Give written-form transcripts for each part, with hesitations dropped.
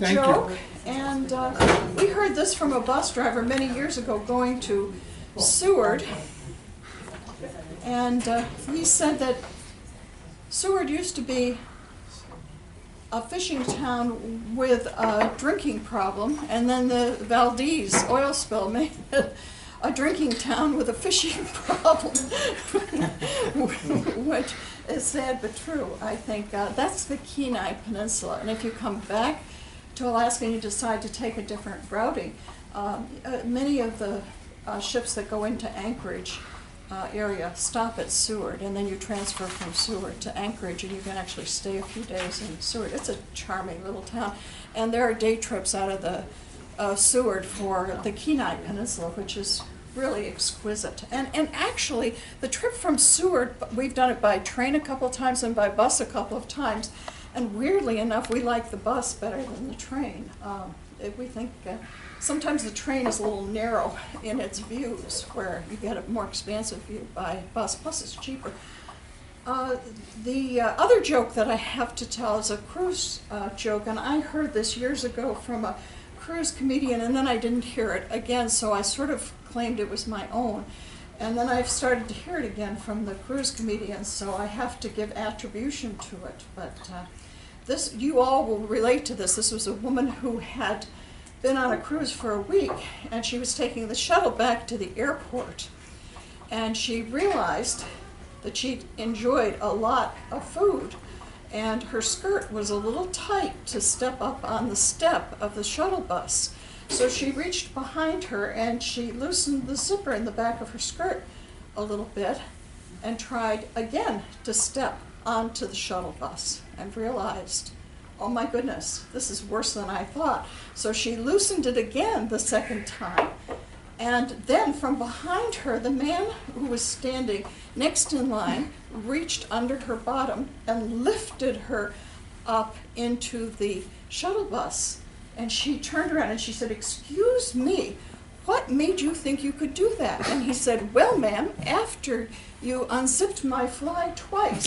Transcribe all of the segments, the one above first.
joke, and we heard this from a bus driver many years ago going to Seward, and he said that Seward used to be a fishing town with a drinking problem, and then the Valdez oil spill made it a drinking town with a fishing problem, which is sad but true. I think that's the Kenai Peninsula, and if you come back to Alaska and you decide to take a different routing, many of the ships that go into Anchorage area stop at Seward, and then you transfer from Seward to Anchorage, and you can actually stay a few days in Seward. It's a charming little town, and there are day trips out of the Seward for the Kenai Peninsula, which is really exquisite. And actually, the trip from Seward, we've done it by train a couple of times and by bus a couple of times, and weirdly enough, we like the bus better than the train. We think sometimes the train is a little narrow in its views, where you get a more expansive view by bus, plus it's cheaper. The other joke that I have to tell is a cruise joke, and I heard this years ago from a cruise comedian, and then I didn't hear it again, so I sort of claimed it was my own. And then I've started to hear it again from the cruise comedians, so I have to give attribution to it. But this, you all will relate to this. This was a woman who had been on a cruise for a week, and she was taking the shuttle back to the airport, and she realized that she'd enjoyed a lot of food, and her skirt was a little tight to step up on the step of the shuttle bus. So she reached behind her and she loosened the zipper in the back of her skirt a little bit and tried again to step onto the shuttle bus and realized, oh my goodness, this is worse than I thought. So she loosened it again the second time, and then from behind her, the man who was standing next in line reached under her bottom and lifted her up into the shuttle bus. And she turned around and she said, "Excuse me, what made you think you could do that?" And he said, "Well, ma'am, after you unzipped my fly twice."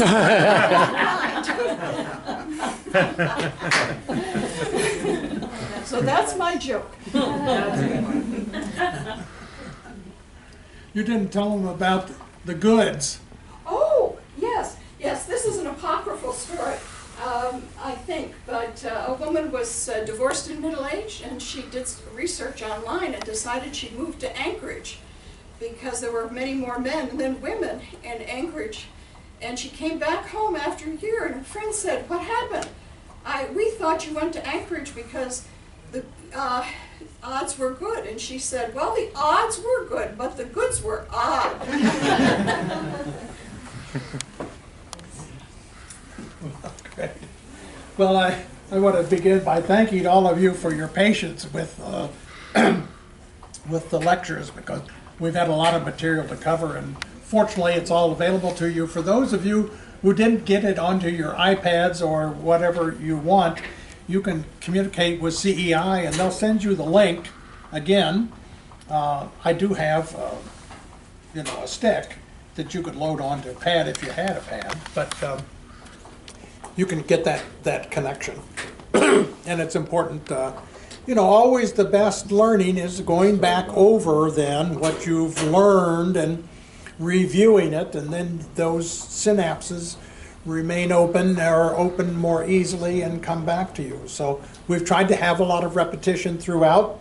So that's my joke. You didn't tell them about the goods. Oh, yes, this is an apocryphal story, I think, but a woman was divorced in middle age, and she did research online and decided she'd move to Anchorage because there were many more men than women in Anchorage. And she came back home after a year, and her friend said, "What happened? We thought you went to Anchorage because the odds were good." And she said, "Well, the odds were good, but the goods were odd." Okay. Well, I want to begin by thanking all of you for your patience with with the lectures, because we've had a lot of material to cover, and fortunately it's all available to you. For those of you who didn't get it onto your iPads or whatever you want, you can communicate with CEI and they'll send you the link. Again, I do have a stick that you could load onto a pad if you had a pad, but you can get that connection. And it's important, always the best learning is going back over then what you've learned and reviewing it, and then those synapses remain open or open more easily and come back to you. So we've tried to have a lot of repetition throughout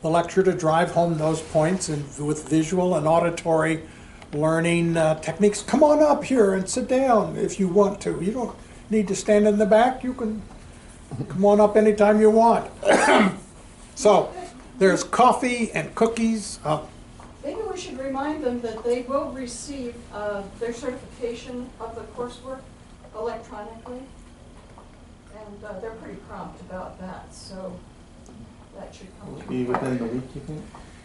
the lecture to drive home those points, and with visual and auditory learning techniques. Come on up here and sit down if you want to. You don't need to stand in the back. You can come on up anytime you want. So there's coffee and cookies. Maybe we should remind them that they will receive their certification of the coursework electronically, and they're pretty prompt about that, so that should come. Will it be within the week, you think?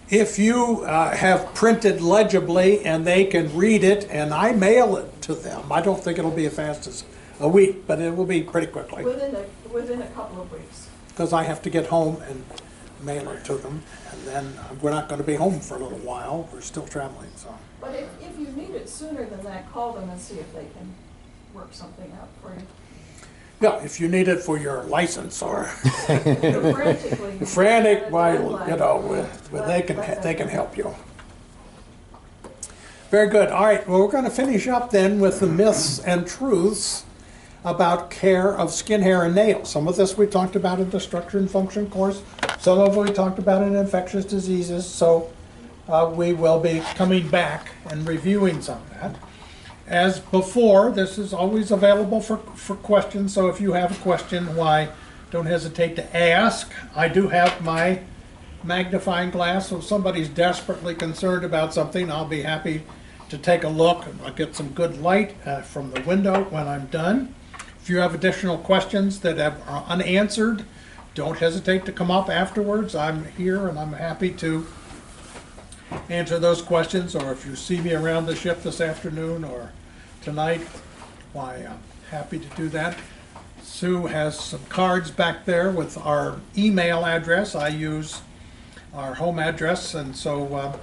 If you have printed legibly and they can read it, and I mail it to them, I don't think it'll be as fast as a week, but it will be pretty quickly. Within a couple of weeks. Because I have to get home and mail it to them, and then we're not going to be home for a little while. We're still traveling, so. But if you need it sooner than that, call them and see if they can work something out for you. Yeah, if you need it for your license or Frantically. frantic, why, you know, they can help you. Very good. All right, well, we're going to finish up then with the myths and truths about care of skin, hair, and nails. Some of this we talked about in the structure and function course. Some of it we talked about in infectious diseases. So we will be coming back and reviewing some of that. As before, this is always available for questions. So if you have a question, why, don't hesitate to ask. I do have my magnifying glass, so if somebody's desperately concerned about something, I'll be happy to take a look. I'll get some good light from the window when I'm done. If you have additional questions that are unanswered, don't hesitate to come up afterwards. I'm here and I'm happy to answer those questions, or if you see me around the ship this afternoon or tonight, why, I'm happy to do that. Sue has some cards back there with our email address. I use our home address, and so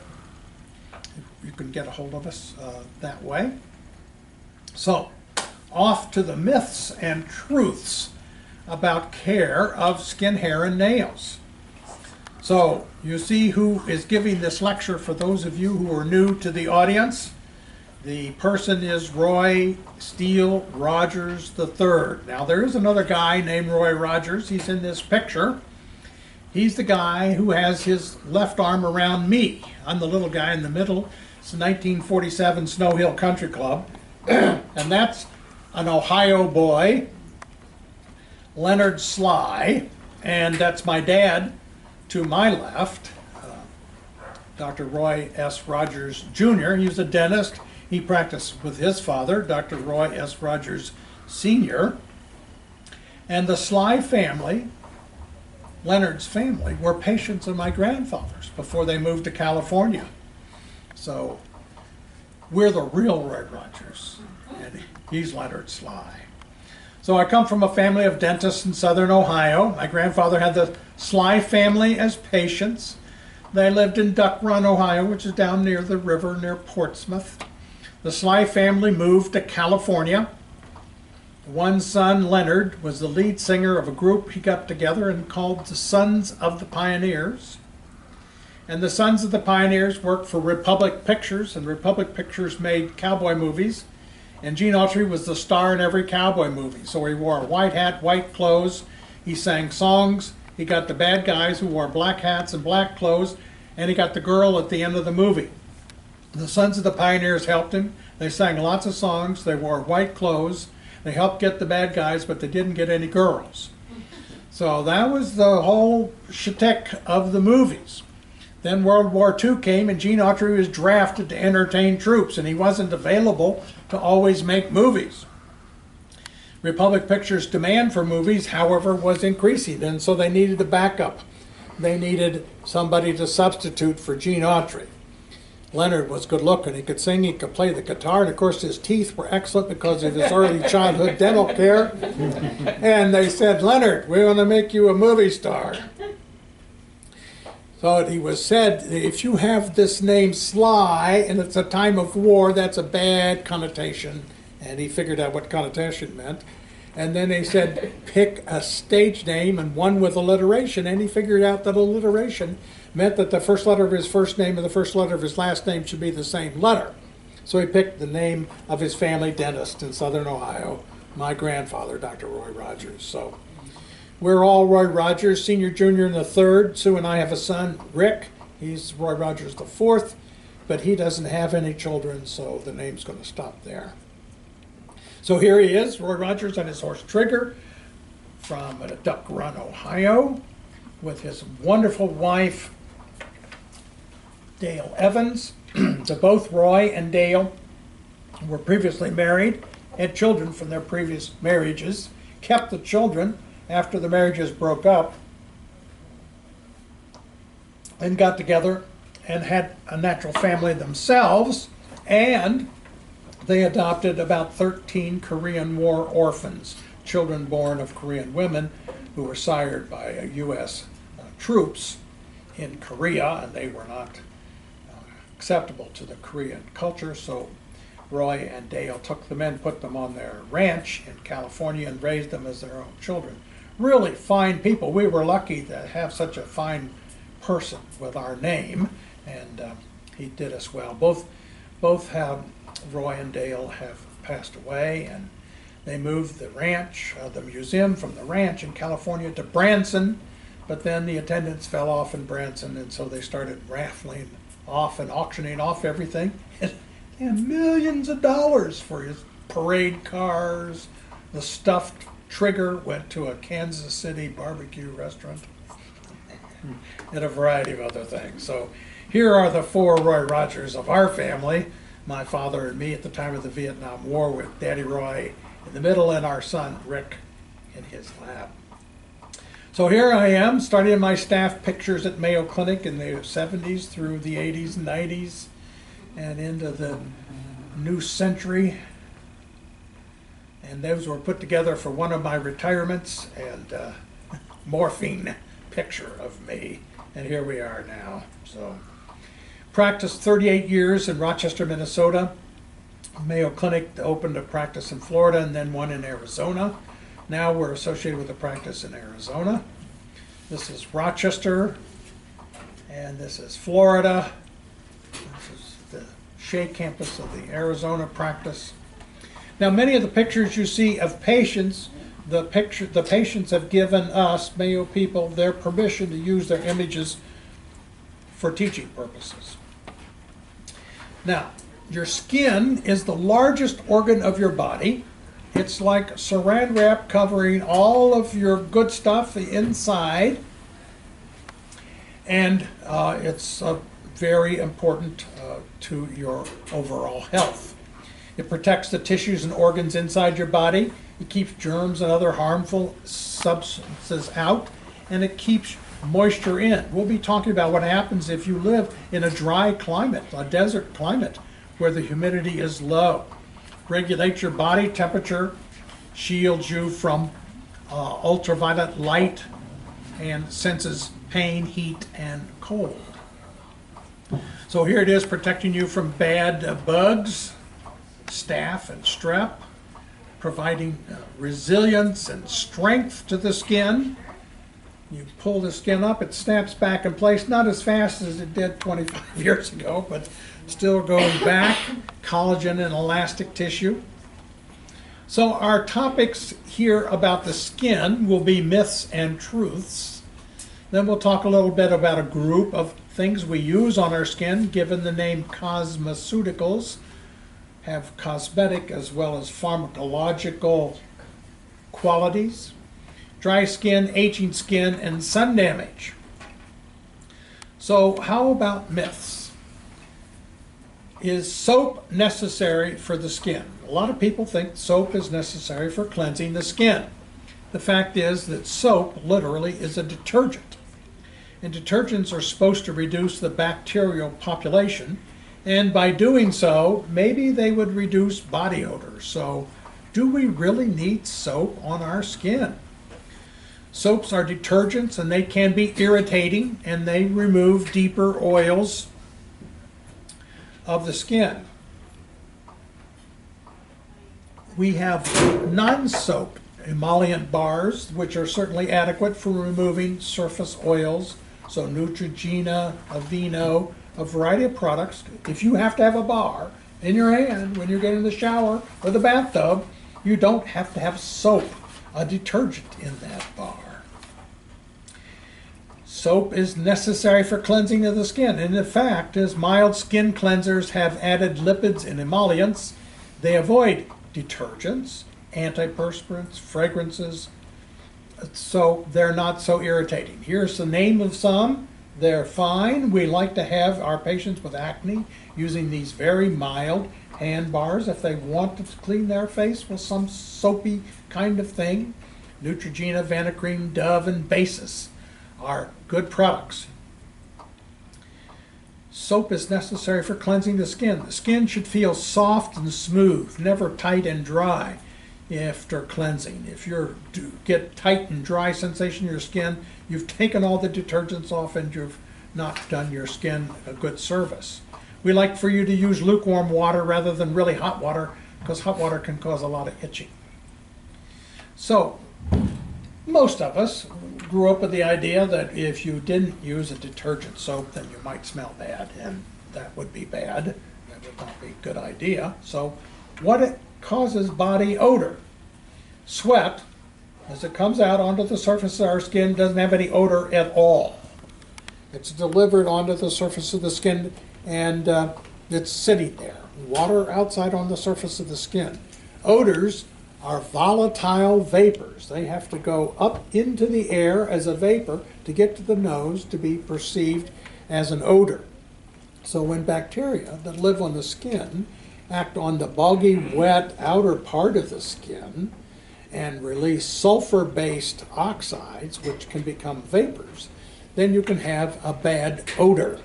you can get a hold of us that way. So, off to the myths and truths about care of skin, hair, and nails. So, you see who is giving this lecture for those of you who are new to the audience. The person is Roy Steele Rogers III. Now, there is another guy named Roy Rogers. He's in this picture. He's the guy who has his left arm around me. I'm the little guy in the middle. It's the 1947 Snow Hill Country Club. And that's an Ohio boy, Leonard Sly. And that's my dad to my left, Dr. Roy S. Rogers Jr. He was a dentist. He practiced with his father, Dr. Roy S. Rogers Sr. And the Sly family, Leonard's family, were patients of my grandfather's before they moved to California. So we're the real Roy Rogers, and he's Leonard Sly. So I come from a family of dentists in southern Ohio. My grandfather had the Sly family as patients. They lived in Duck Run, Ohio, which is down near the river near Portsmouth. The Sly family moved to California. One son, Leonard, was the lead singer of a group he got together and called the Sons of the Pioneers. And the Sons of the Pioneers worked for Republic Pictures, and Republic Pictures made cowboy movies. And Gene Autry was the star in every cowboy movie. So he wore a white hat, white clothes. He sang songs. He got the bad guys who wore black hats and black clothes. And he got the girl at the end of the movie. The Sons of the Pioneers helped him. They sang lots of songs. They wore white clothes. They helped get the bad guys, but they didn't get any girls. So that was the whole shtick of the movies. Then World War II came, and Gene Autry was drafted to entertain troops, and he wasn't available to always make movies. Republic Pictures' demand for movies, however, was increasing, and so they needed a backup. They needed somebody to substitute for Gene Autry. Leonard was good looking. He could sing, he could play the guitar, and of course his teeth were excellent because of his early childhood dental care. And they said, Leonard, we want to make you a movie star. So he was said, if you have this name Sly, and it's a time of war, that's a bad connotation. And he figured out what connotation meant. And then they said, pick a stage name and one with alliteration. And he figured out that alliteration meant that the first letter of his first name and the first letter of his last name should be the same letter. So he picked the name of his family dentist in southern Ohio, my grandfather, Dr. Roy Rogers. So we're all Roy Rogers, senior, junior, and the third. Sue and I have a son, Rick. He's Roy Rogers the fourth, but he doesn't have any children, so the name's going to stop there. So here he is, Roy Rogers on his horse Trigger from Duck Run, Ohio, with his wonderful wife, Dale Evans. So both Roy and Dale were previously married, had children from their previous marriages, kept the children after the marriages broke up, and got together and had a natural family themselves, and they adopted about 13 Korean War orphans, children born of Korean women who were sired by U.S. Troops in Korea, and they were not acceptable to the Korean culture, so Roy and Dale took them in, put them on their ranch in California, and raised them as their own children. Really fine people. We were lucky to have such a fine person with our name, and he did us well. Both have, Roy and Dale have passed away, and they moved the ranch, the museum from the ranch in California to Branson, but then the attendance fell off in Branson, and so they started raffling off and auctioning off everything. And millions of dollars for his parade cars. The stuffed Trigger went to a Kansas City barbecue restaurant, and a variety of other things. So here are the four Roy Rogers of our family, my father and me at the time of the Vietnam War, with Daddy Roy in the middle and our son Rick in his lap. So here I am, starting my staff pictures at Mayo Clinic in the 70s through the 80s and 90s and into the new century. And those were put together for one of my retirements, and morphine picture of me. And here we are now. So practiced 38 years in Rochester, Minnesota. Mayo Clinic opened a practice in Florida and then one in Arizona. Now we're associated with a practice in Arizona. This is Rochester, and this is Florida. This is the Shea campus of the Arizona practice. Now, many of the pictures you see of patients, the patients have given us, Mayo people, their permission to use their images for teaching purposes. Now, your skin is the largest organ of your body. It's like saran wrap covering all of your good stuff, the inside, and it's very important to your overall health. It protects the tissues and organs inside your body. It keeps germs and other harmful substances out, and it keeps moisture in. We'll be talking about what happens if you live in a dry climate, a desert climate, where the humidity is low. Regulates your body temperature, shields you from ultraviolet light, and senses pain, heat, and cold. So here it is, protecting you from bad bugs, staph and strep, providing resilience and strength to the skin. You pull the skin up, it snaps back in place, not as fast as it did 25 years ago, but still goes back. Collagen and elastic tissue. So our topics here about the skin will be myths and truths. Then we'll talk a little bit about a group of things we use on our skin, given the name cosmeceuticals, have cosmetic as well as pharmacological qualities. Dry skin, aging skin, and sun damage. So how about myths? Is soap necessary for the skin? A lot of people think soap is necessary for cleansing the skin. The fact is that soap literally is a detergent. And detergents are supposed to reduce the bacterial population, and by doing so, maybe they would reduce body odor. So do we really need soap on our skin? Soaps are detergents, and they can be irritating, and they remove deeper oils of the skin. We have non-soap emollient bars, which are certainly adequate for removing surface oils. So Neutrogena, Aveeno, a variety of products. If you have to have a bar in your hand when you're getting in the shower or the bathtub, you don't have to have soap, a detergent in that bar. Soap is necessary for cleansing of the skin, and in fact, as mild skin cleansers have added lipids and emollients, they avoid detergents, antiperspirants, fragrances, so they're not so irritating. Here's the name of some. They're fine. We like to have our patients with acne using these very mild hand bars if they want to clean their face with some soapy kind of thing. Neutrogena, Vanicream, Dove, and Basis are good products. Soap is necessary for cleansing the skin. The skin should feel soft and smooth, never tight and dry after cleansing. If you get tight and dry sensation in your skin, you've taken all the detergents off and you've not done your skin a good service. We like for you to use lukewarm water rather than really hot water, because hot water can cause a lot of itching. So, most of us grew up with the idea that if you didn't use a detergent soap, then you might smell bad, and that would be bad. That would not be a good idea. So, what it causes body odor? Sweat, as it comes out onto the surface of our skin, doesn't have any odor at all. It's delivered onto the surface of the skin, and it's sitting there. Water outside on the surface of the skin. Odors are volatile vapors. They have to go up into the air as a vapor to get to the nose to be perceived as an odor. So when bacteria that live on the skin act on the boggy, wet outer part of the skin and release sulfur-based oxides, which can become vapors, then you can have a bad odor.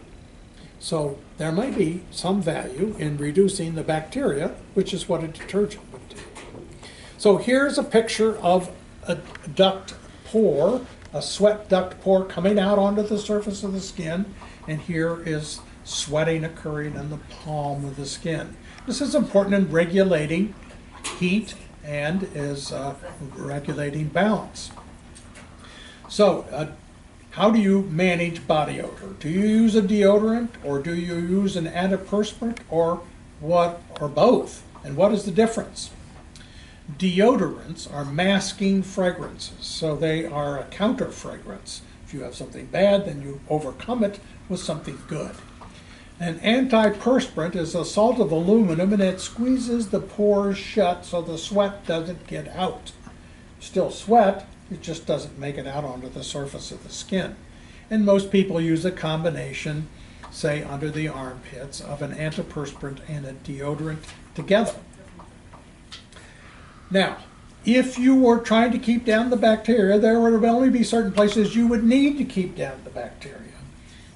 So there might be some value in reducing the bacteria, which is what a detergent would do. So here's a picture of a duct pore, a sweat duct pore coming out onto the surface of the skin, and here is sweating occurring in the palm of the skin. This is important in regulating heat and is regulating balance. So how do you manage body odor? Do you use a deodorant, or do you use an antiperspirant, or what, or both? And what is the difference? Deodorants are masking fragrances, so they are a counter fragrance. If you have something bad, then you overcome it with something good. An antiperspirant is a salt of aluminum, and it squeezes the pores shut so the sweat doesn't get out. Still sweat, it just doesn't make it out onto the surface of the skin. And most people use a combination, say under the armpits, of an antiperspirant and a deodorant together. Now, if you were trying to keep down the bacteria, there would only be certain places you would need to keep down the bacteria.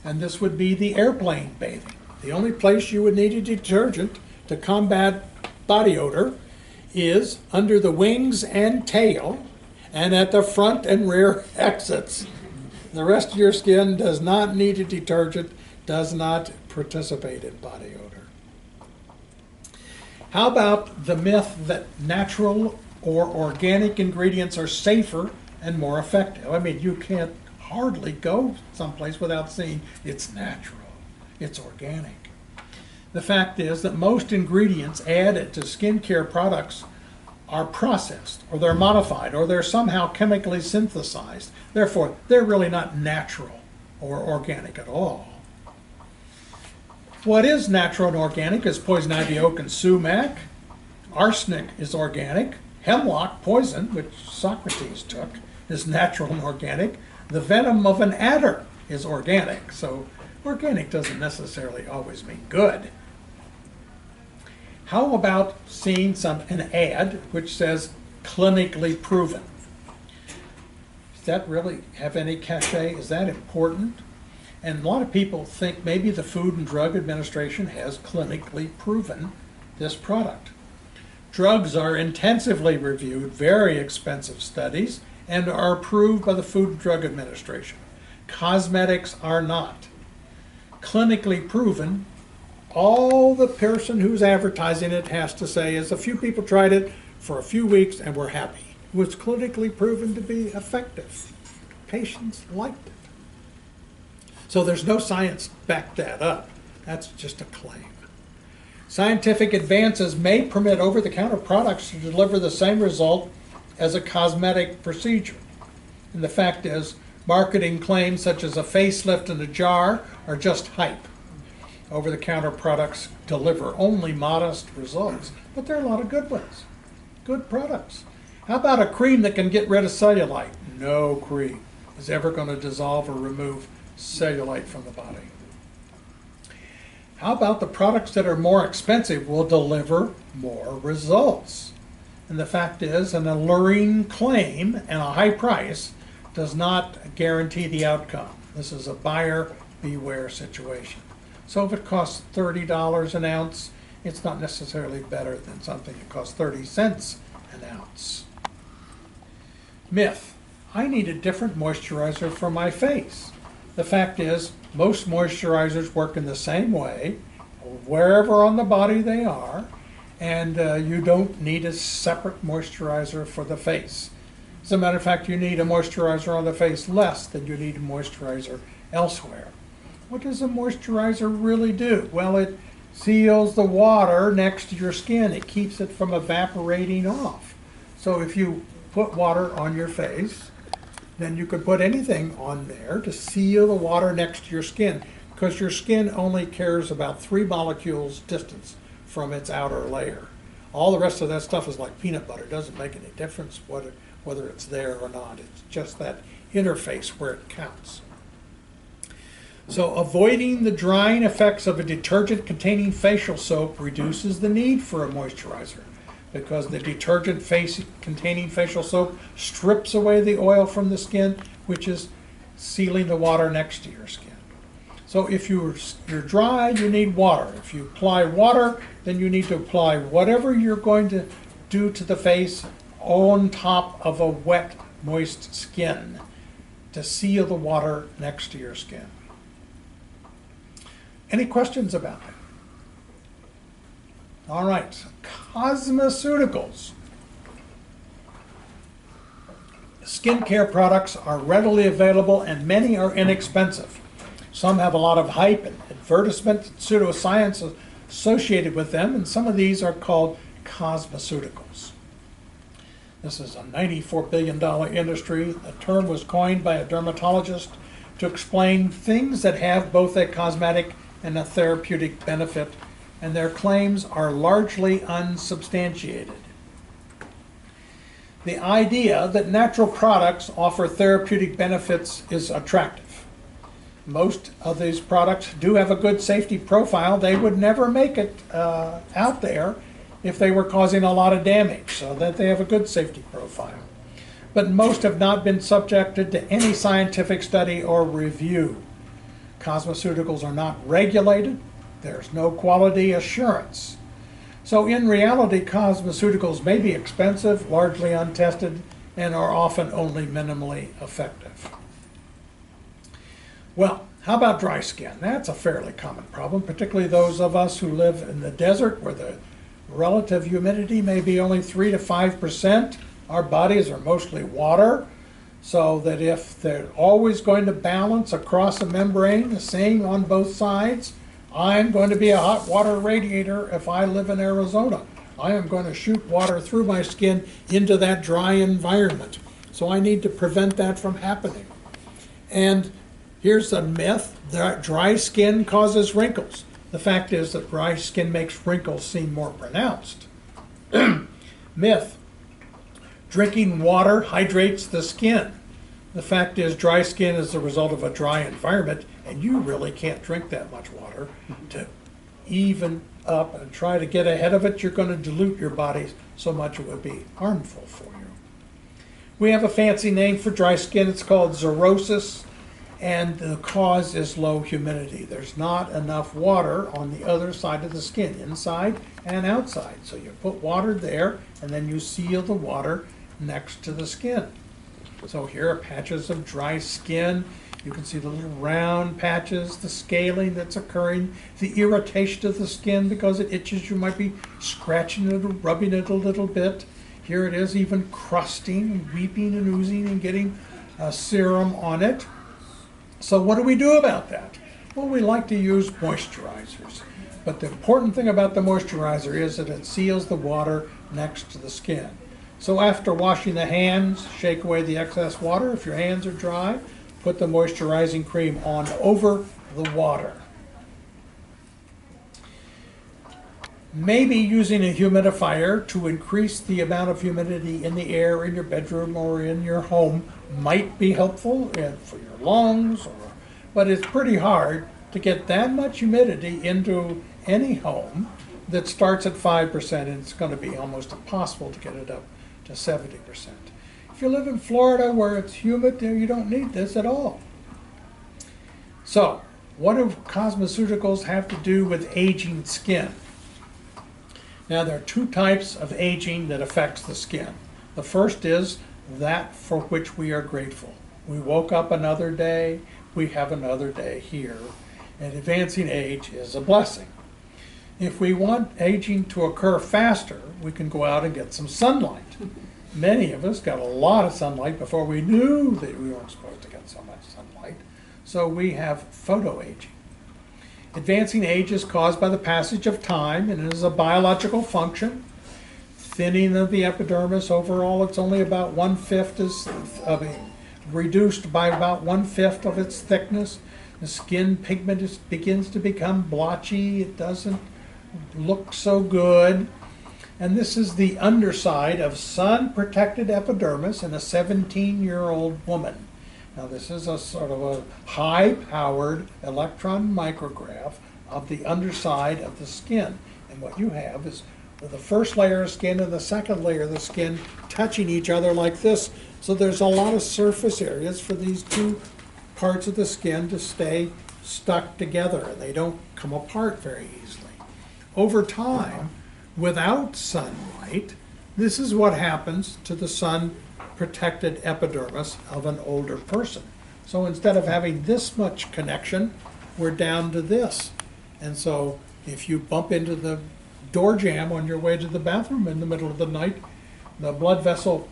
And this would be the airplane bathing. The only place you would need a detergent to combat body odor is under the wings and tail and at the front and rear exits. The rest of your skin does not need a detergent, does not participate in body odor. How about the myth that natural or organic ingredients are safer and more effective? I mean, you can't hardly go someplace without seeing it's natural, it's organic. The fact is that most ingredients added to skincare products are processed, or they're modified, or they're somehow chemically synthesized. Therefore, they're really not natural or organic at all. What is natural and organic is poison ivy, oak, and sumac. Arsenic is organic. Hemlock, poison, which Socrates took, is natural and organic. The venom of an adder is organic, so organic doesn't necessarily always mean good. How about seeing an ad which says clinically proven? Does that really have any cachet? Is that important? And a lot of people think maybe the Food and Drug Administration has clinically proven this product. Drugs are intensively reviewed, very expensive studies, and are approved by the Food and Drug Administration. Cosmetics are not. Clinically proven, all the person who's advertising it has to say is a few people tried it for a few weeks and were happy. It was clinically proven to be effective. Patients liked it. So there's no science to back that up. That's just a claim. Scientific advances may permit over-the-counter products to deliver the same result as a cosmetic procedure. And the fact is, marketing claims such as a facelift in a jar are just hype. Over-the-counter products deliver only modest results, but there are a lot of good ones, good products. How about a cream that can get rid of cellulite? No cream is ever going to dissolve or remove cellulite from the body. How about the products that are more expensive will deliver more results? And the fact is, an alluring claim and a high price does not guarantee the outcome. This is a buyer beware situation. So if it costs $30 an ounce, it's not necessarily better than something that costs 30 cents an ounce. Myth: I need a different moisturizer for my face. The fact is, most moisturizers work in the same way, wherever on the body they are, and you don't need a separate moisturizer for the face. As a matter of fact, you need a moisturizer on the face less than you need a moisturizer elsewhere. What does a moisturizer really do? Well, it seals the water next to your skin. It keeps it from evaporating off. So if you put water on your face, then you could put anything on there to seal the water next to your skin, because your skin only cares about 3 molecules distance from its outer layer. All the rest of that stuff is like peanut butter. It doesn't make any difference whether it's there or not. It's just that interface where it counts. So avoiding the drying effects of a detergent containing facial soap reduces the need for a moisturizer, because the detergent containing facial soap strips away the oil from the skin, which is sealing the water next to your skin. So if you're dry, you need water. If you apply water, then you need to apply whatever you're going to do to the face on top of a wet, moist skin to seal the water next to your skin. Any questions about that? All right, cosmeceuticals. Skincare products are readily available and many are inexpensive. Some have a lot of hype and advertisement and pseudoscience associated with them, and some of these are called cosmeceuticals. This is a $94 billion industry. The term was coined by a dermatologist to explain things that have both a cosmetic and a therapeutic benefit, and their claims are largely unsubstantiated. The idea that natural products offer therapeutic benefits is attractive. Most of these products do have a good safety profile. They would never make it out there if they were causing a lot of damage, so that they have a good safety profile. But most have not been subjected to any scientific study or review. Cosmeceuticals are not regulated. There's no quality assurance. So in reality, cosmeceuticals may be expensive, largely untested, and are often only minimally effective. Well, how about dry skin? That's a fairly common problem, particularly those of us who live in the desert where the relative humidity may be only 3 to 5%. Our bodies are mostly water, so that if they're always going to balance across a membrane, the same on both sides, I'm going to be a hot water radiator if I live in Arizona. I am going to shoot water through my skin into that dry environment. So I need to prevent that from happening. And here's a myth, that dry skin causes wrinkles. The fact is that dry skin makes wrinkles seem more pronounced. Myth, drinking water hydrates the skin. The fact is dry skin is the result of a dry environment, and you really can't drink that much water to even up and try to get ahead of it. You're going to dilute your body so much it would be harmful for you. We have a fancy name for dry skin. It's called xerosis, and the cause is low humidity. There's not enough water on the other side of the skin, inside and outside. So you put water there, and then you seal the water next to the skin. So here are patches of dry skin. You can see the little round patches, the scaling that's occurring, the irritation of the skin because it itches. You might be scratching it or rubbing it a little bit. Here it is, even crusting, weeping and oozing and getting serum on it. So what do we do about that? Well, we like to use moisturizers. But the important thing about the moisturizer is that it seals the water next to the skin. So after washing the hands, shake away the excess water. If your hands are dry, put the moisturizing cream on over the water. Maybe using a humidifier to increase the amount of humidity in the air in your bedroom or in your home might be helpful for your lungs, but it's pretty hard to get that much humidity into any home that starts at 5%, and it's going to be almost impossible to get it up to 70%. If you live in Florida where it's humid, you don't need this at all. So, what do cosmeceuticals have to do with aging skin? Now, there are two types of aging that affects the skin. The first is that for which we are grateful. We woke up another day, we have another day here, and advancing age is a blessing. If we want aging to occur faster, we can go out and get some sunlight. Many of us got a lot of sunlight before we knew that we weren't supposed to get so much sunlight. So we have photoaging. Advancing age is caused by the passage of time, and it is a biological function. Thinning of the epidermis, overall it's only about 1/5 reduced by about 1/5 of its thickness. The skin pigment begins to become blotchy. It doesn't look so good. And this is the underside of sun-protected epidermis in a 17-year-old woman. Now this is a sort of a high-powered electron micrograph of the underside of the skin. And what you have is the first layer of skin and the second layer of the skin touching each other like this. So there's a lot of surface areas for these two parts of the skin to stay stuck together, and they don't come apart very easily. Over time, without sunlight, this is what happens to the sun-protected epidermis of an older person. So instead of having this much connection, we're down to this. And so if you bump into the door jamb on your way to the bathroom in the middle of the night, the blood vessel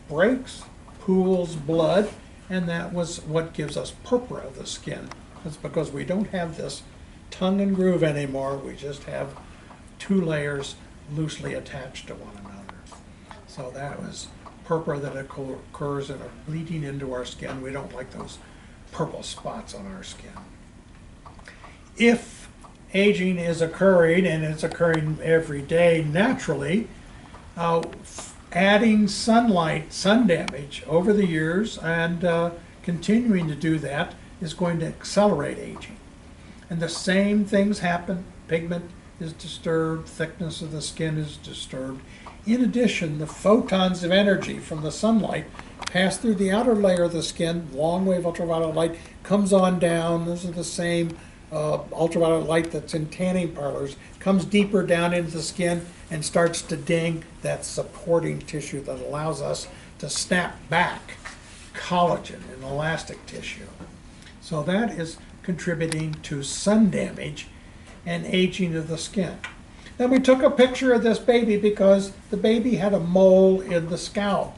breaks, pools blood, and that was what gives us purpura of the skin. It's because we don't have this tongue and groove anymore. We just have two layers loosely attached to one another. So that was purpura that occurs in a bleeding into our skin. We don't like those purple spots on our skin. If aging is occurring, and it's occurring every day naturally, adding sunlight, sun damage over the years and continuing to do that is going to accelerate aging. And the same things happen. Pigment is disturbed, thickness of the skin is disturbed. In addition, the photons of energy from the sunlight pass through the outer layer of the skin, long wave ultraviolet light comes on down. Those are the same ultraviolet light that's in tanning parlors, comes deeper down into the skin and starts to ding that supporting tissue that allows us to snap back collagen and elastic tissue. So that is contributing to sun damage and aging of the skin. Then we took a picture of this baby because the baby had a mole in the scalp.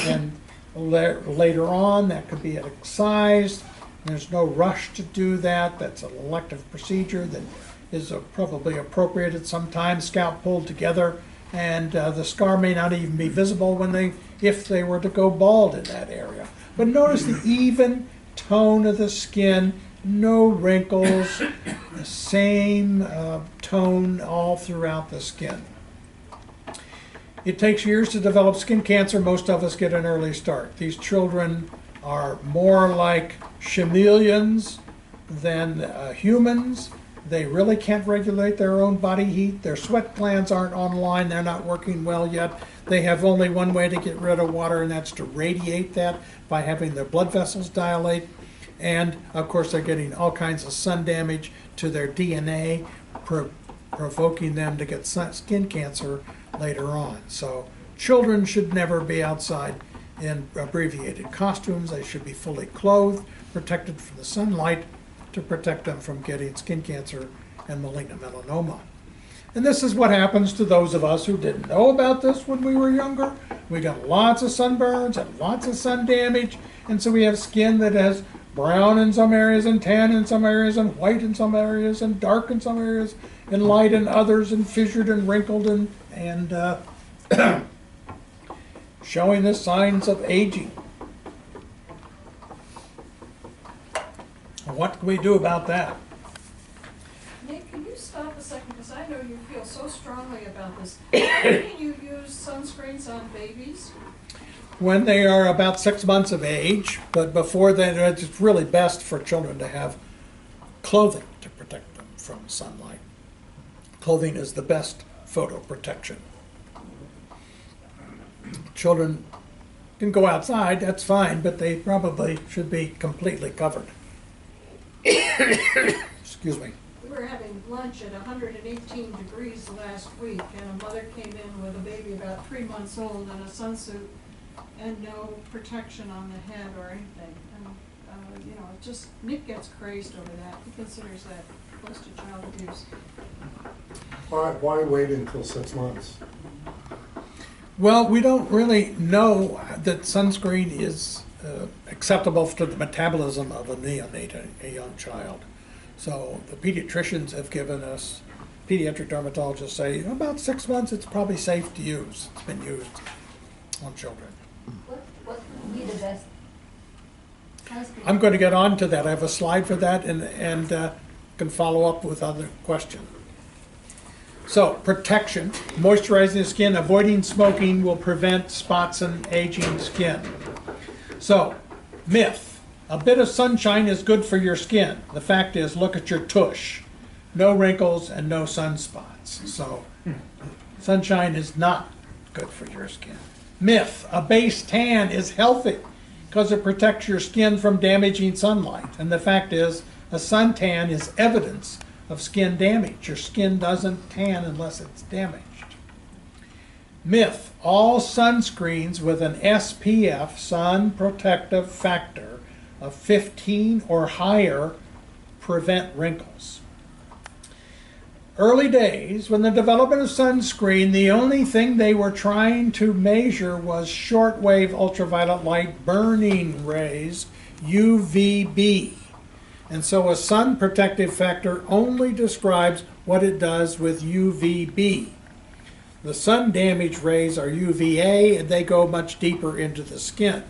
And later on, that could be excised. There's no rush to do that. That's an elective procedure that is probably appropriate at some time. Scalp pulled together, and the scar may not even be visible if they were to go bald in that area. But notice the even tone of the skin, no wrinkles, the same tone all throughout the skin. It takes years to develop skin cancer. Most of us get an early start. These children are more like chameleons than humans. They really can't regulate their own body heat. Their sweat glands aren't online. They're not working well yet. They have only one way to get rid of water, and that's to radiate that by having their blood vessels dilate. And of course, they're getting all kinds of sun damage to their DNA, provoking them to get skin cancer later on. So children should never be outside in abbreviated costumes. They should be fully clothed, protected from the sunlight to protect them from getting skin cancer and malignant melanoma. And this is what happens to those of us who didn't know about this when we were younger. We got lots of sunburns and lots of sun damage, and so we have skin that has brown in some areas and tan in some areas and white in some areas and dark in some areas and light in others and fissured and wrinkled and showing the signs of aging. What can we do about that? Nick, can you stop a second, because I know you feel so strongly about this. Can you use sunscreens on babies? When they are about 6 months of age, but before then, it's really best for children to have clothing to protect them from sunlight. Clothing is the best photo protection. Children can go outside, that's fine, but they probably should be completely covered. Excuse me. We were having lunch at 118 degrees last week, and a mother came in with a baby about 3 months old in a sunsuit and no protection on the head or anything. And, you know, Nick gets crazed over that. He considers that close to child abuse. Why wait until 6 months? Well, we don't really know that sunscreen is acceptable to the metabolism of a neonate, a young child. So the pediatricians have given us, pediatric dermatologists say, about 6 months it's probably safe to use. It's been used on children. What would be the best sunscreen? I'm going to get on to that. I have a slide for that and can follow up with other questions. So, protection, moisturizing the skin, avoiding smoking will prevent spots and aging skin. So, myth, a bit of sunshine is good for your skin. The fact is, look at your tush. No wrinkles and no sunspots. So, sunshine is not good for your skin. Myth, a base tan is healthy because it protects your skin from damaging sunlight. And the fact is, a suntan is evidence of skin damage. Your skin doesn't tan unless it's damaged. Myth, all sunscreens with an SPF, sun protective factor, of 15 or higher prevent wrinkles. Early days, when the development of sunscreen, the only thing they were trying to measure was shortwave ultraviolet light burning rays, UVB. And so a sun protective factor only describes what it does with UVB. The sun damage rays are UVA, and they go much deeper into the skin.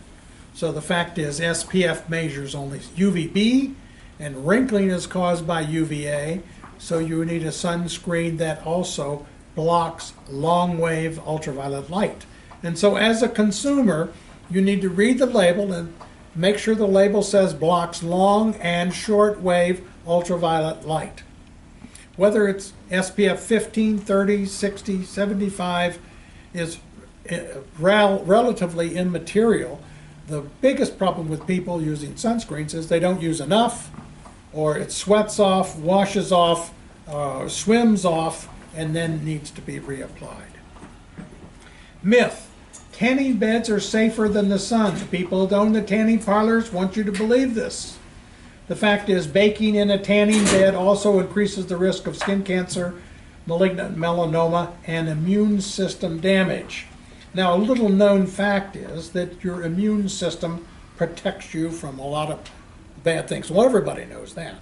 So the fact is SPF measures only UVB, and wrinkling is caused by UVA, so you need a sunscreen that also blocks long-wave ultraviolet light. And so as a consumer, you need to read the label and make sure the label says blocks long and short wave ultraviolet light. Whether it's SPF 15, 30, 60, 75 is relatively immaterial. The biggest problem with people using sunscreens is they don't use enough, or it sweats off, washes off, swims off, and then needs to be reapplied. Myth. Tanning beds are safer than the sun. The people who own the tanning parlors want you to believe this. The fact is, baking in a tanning bed also increases the risk of skin cancer, malignant melanoma, and immune system damage. Now, a little known fact is that your immune system protects you from a lot of bad things. Well, everybody knows that.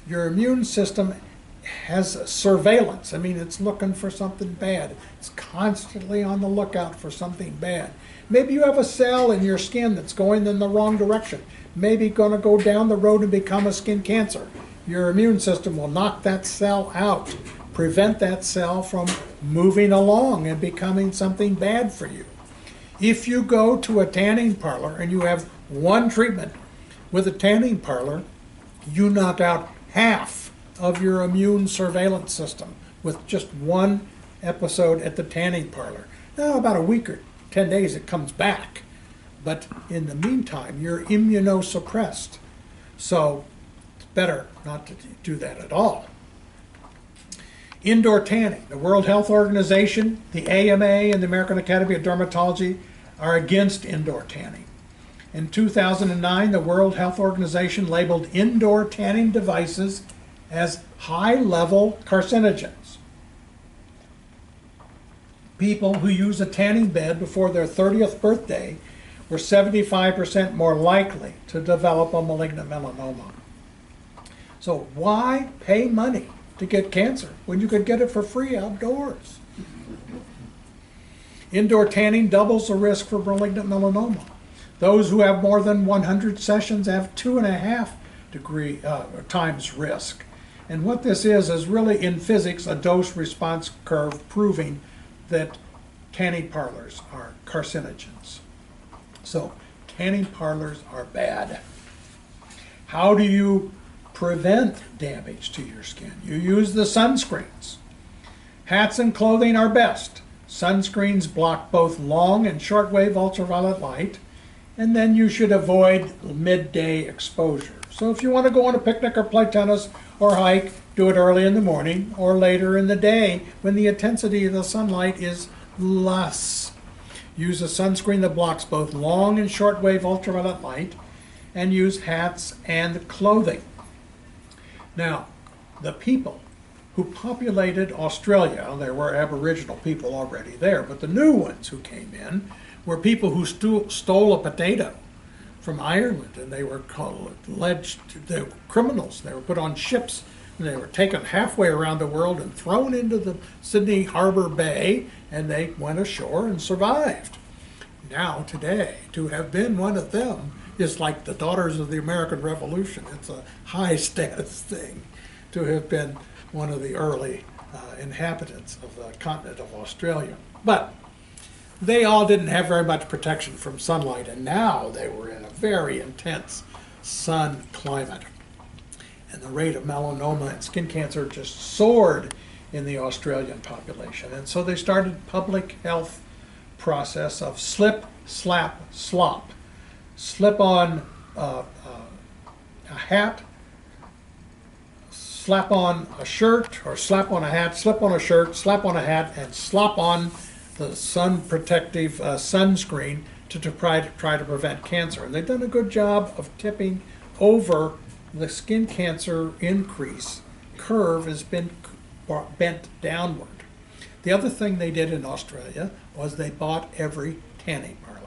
Your immune system has surveillance. I mean, it's looking for something bad. It's constantly on the lookout for something bad. Maybe you have a cell in your skin that's going in the wrong direction. Maybe going to go down the road and become a skin cancer. Your immune system will knock that cell out, prevent that cell from moving along and becoming something bad for you. If you go to a tanning parlor and you have one treatment with a tanning parlor, you knock out half of your immune surveillance system with just one episode at the tanning parlor. Now, about a week or 10 days, it comes back. But in the meantime, you're immunosuppressed. So it's better not to do that at all. Indoor tanning. The World Health Organization, the AMA, and the American Academy of Dermatology are against indoor tanning. In 2009, the World Health Organization labeled indoor tanning devices as high-level carcinogens. People who use a tanning bed before their 30th birthday were 75% more likely to develop a malignant melanoma. So why pay money to get cancer when you could get it for free outdoors? Indoor tanning doubles the risk for malignant melanoma. Those who have more than 100 sessions have 2.5 times risk. And what this is really in physics a dose-response curve proving that tanning parlors are carcinogens. So tanning parlors are bad. How do you prevent damage to your skin? You use the sunscreens. Hats and clothing are best. Sunscreens block both long and short-wave ultraviolet light, and then you should avoid midday exposure. So if you want to go on a picnic or play tennis or hike, do it early in the morning or later in the day when the intensity of the sunlight is less. Use a sunscreen that blocks both long and short-wave ultraviolet light, and use hats and clothing. Now, the people who populated Australia. There were Aboriginal people already there, but the new ones who came in were people who stole a potato from Ireland, and they were alleged they were criminals. They were put on ships, and they were taken halfway around the world and thrown into the Sydney Harbour Bay, and they went ashore and survived. Now, today, to have been one of them is like the Daughters of the American Revolution. It's a high status thing to have been one of the early inhabitants of the continent of Australia. But they all didn't have very much protection from sunlight, and now they were in a very intense sun climate. And the rate of melanoma and skin cancer just soared in the Australian population. And so they started public health process of slip, slap, slop. Slip on a hat, slap on a shirt, or slap on a hat, slip on a shirt, slap on a hat, and slop on the sun protective sunscreen to try to prevent cancer. And they've done a good job of tipping over the skin cancer increase curve has been bent downward. The other thing they did in Australia was they bought every tanning parlor.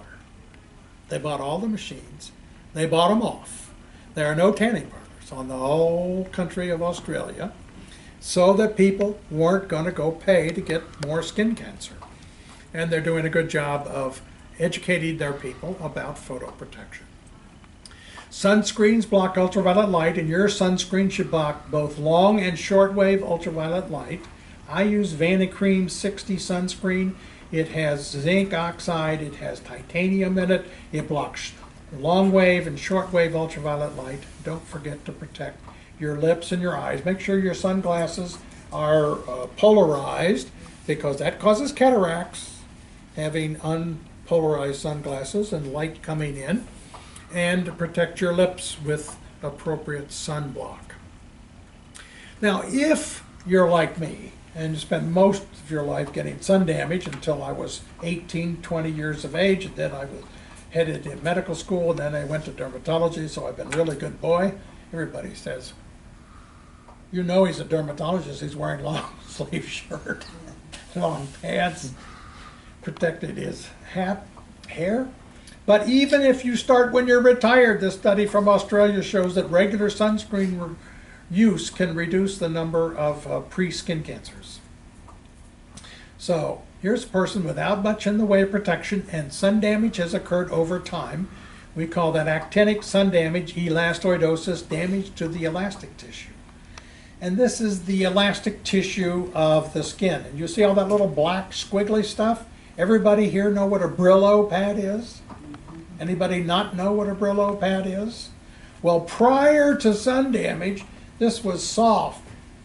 They bought all the machines. They bought them off. There are no tanning parlors on the whole country of Australia, so that people weren't going to go pay to get more skin cancer. And they're doing a good job of educating their people about photoprotection. Sunscreens block ultraviolet light, and your sunscreen should block both long and shortwave ultraviolet light. I use Vanicream 60 sunscreen. It has zinc oxide, it has titanium in it, it blocks long wave and short wave ultraviolet light. Don't forget to protect your lips and your eyes. Make sure your sunglasses are polarized, because that causes cataracts, having unpolarized sunglasses and light coming in. And to protect your lips with appropriate sunblock. Now, if you're like me and you spent most of your life getting sun damage until I was 18, 20 years of age, and then I was headed to medical school, and then I went to dermatology, so I've been a really good boy. Everybody says, you know he's a dermatologist, he's wearing long sleeve shirt, long pants, protected his hair. But even if you start when you're retired, this study from Australia shows that regular sunscreen use can reduce the number of pre-skin cancers. So here's a person without much in the way of protection, and sun damage has occurred over time. We call that actinic sun damage, elastoidosis, damage to the elastic tissue. And this is the elastic tissue of the skin. And you see all that little black squiggly stuff? Everybody here know what a Brillo pad is? Anybody not know what a Brillo pad is? Well, prior to sun damage, this was soft.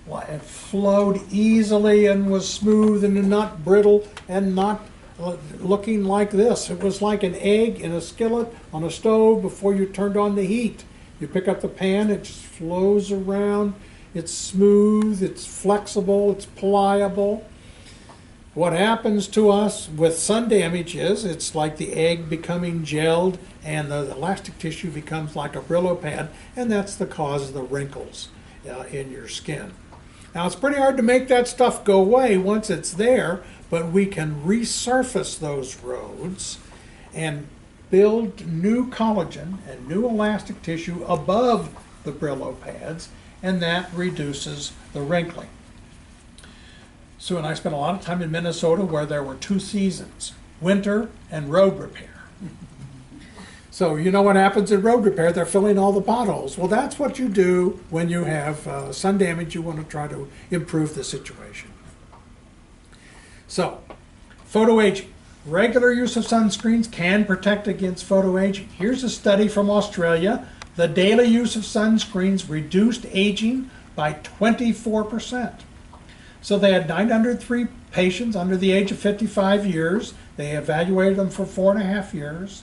It flowed easily and was smooth and not brittle and not looking like this. It was like an egg in a skillet on a stove before you turned on the heat. You pick up the pan, it just flows around. It's smooth, it's flexible, it's pliable. What happens to us with sun damage is it's like the egg becoming gelled, and the elastic tissue becomes like a Brillo pad, and that's the cause of the wrinkles in your skin. Now, it's pretty hard to make that stuff go away once it's there, but we can resurface those roads and build new collagen and new elastic tissue above the Brillo pads, and that reduces the wrinkling. Sue and I spent a lot of time in Minnesota where there were two seasons, winter and road repair. So you know what happens in road repair? They're filling all the potholes. Well, that's what you do when you have sun damage. You want to try to improve the situation. So, photoaging. Regular use of sunscreens can protect against photoaging. Here's a study from Australia. The daily use of sunscreens reduced aging by 24%. So they had 903 patients under the age of 55 years. They evaluated them for 4.5 years.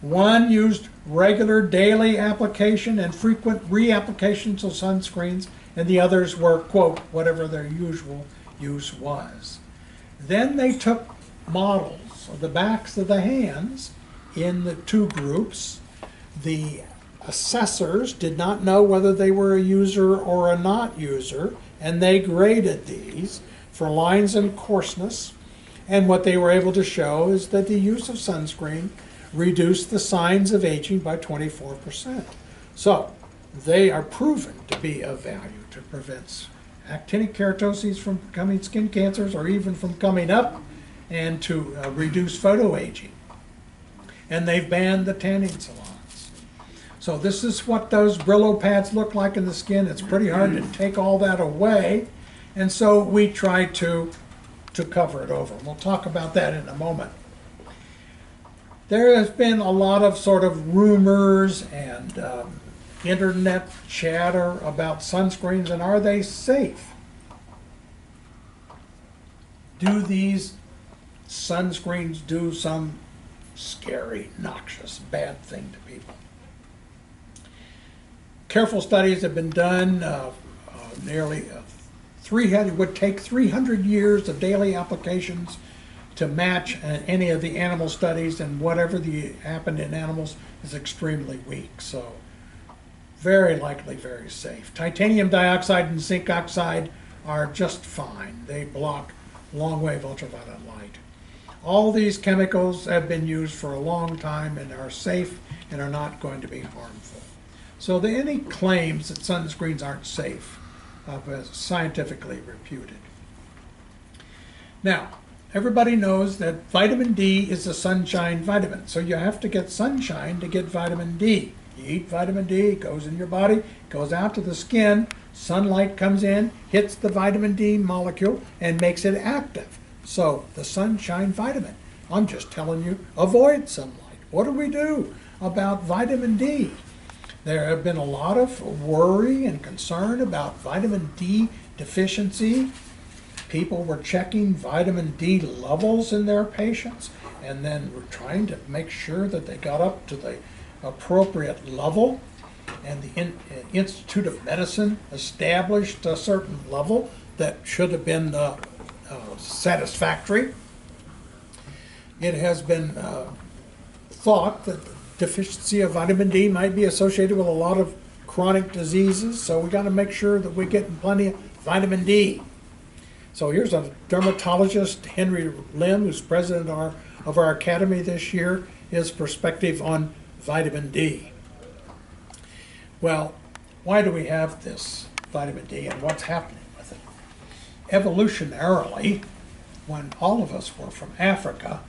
One used regular daily application and frequent reapplications of sunscreens, and the others were, quote, whatever their usual use was. Then they took models of the backs of the hands in the two groups. The assessors did not know whether they were a user or a not user, and they graded these for lines and coarseness. And what they were able to show is that the use of sunscreen reduced the signs of aging by 24%. So they are proven to be of value to prevent actinic keratoses from becoming skin cancers or even from coming up, and to reduce photoaging. And they've banned the tanning salons. So this is what those Brillo pads look like in the skin. It's pretty hard to take all that away. And so we try to cover it over. We'll talk about that in a moment. There has been a lot of sort of rumors and internet chatter about sunscreens, and are they safe? Do these sunscreens do some scary, noxious, bad thing to people? Careful studies have been done. Nearly 300, it would take 300 years of daily applications to match any of the animal studies, and whatever happened in animals is extremely weak. So very likely very safe. Titanium dioxide and zinc oxide are just fine. They block long-wave ultraviolet light. All these chemicals have been used for a long time and are safe and are not going to be harmful. So any claims that sunscreens aren't safe are scientifically reputed. Now, everybody knows that vitamin D is a sunshine vitamin, so you have to get sunshine to get vitamin D. You eat vitamin D, it goes in your body, goes out to the skin, sunlight comes in, hits the vitamin D molecule, and makes it active. So, the sunshine vitamin. I'm just telling you, avoid sunlight. What do we do about vitamin D? There have been a lot of worry and concern about vitamin D deficiency. People were checking vitamin D levels in their patients, and then were trying to make sure that they got up to the appropriate level. And the Institute of Medicine established a certain level that should have been satisfactory. It has been thought that deficiency of vitamin D might be associated with a lot of chronic diseases, so we got to make sure that we're getting plenty of vitamin D. So here's a dermatologist, Henry Lim, who's president of our academy this year, his perspective on vitamin D. Well, why do we have this vitamin D and what's happening with it? Evolutionarily, when all of us were from Africa,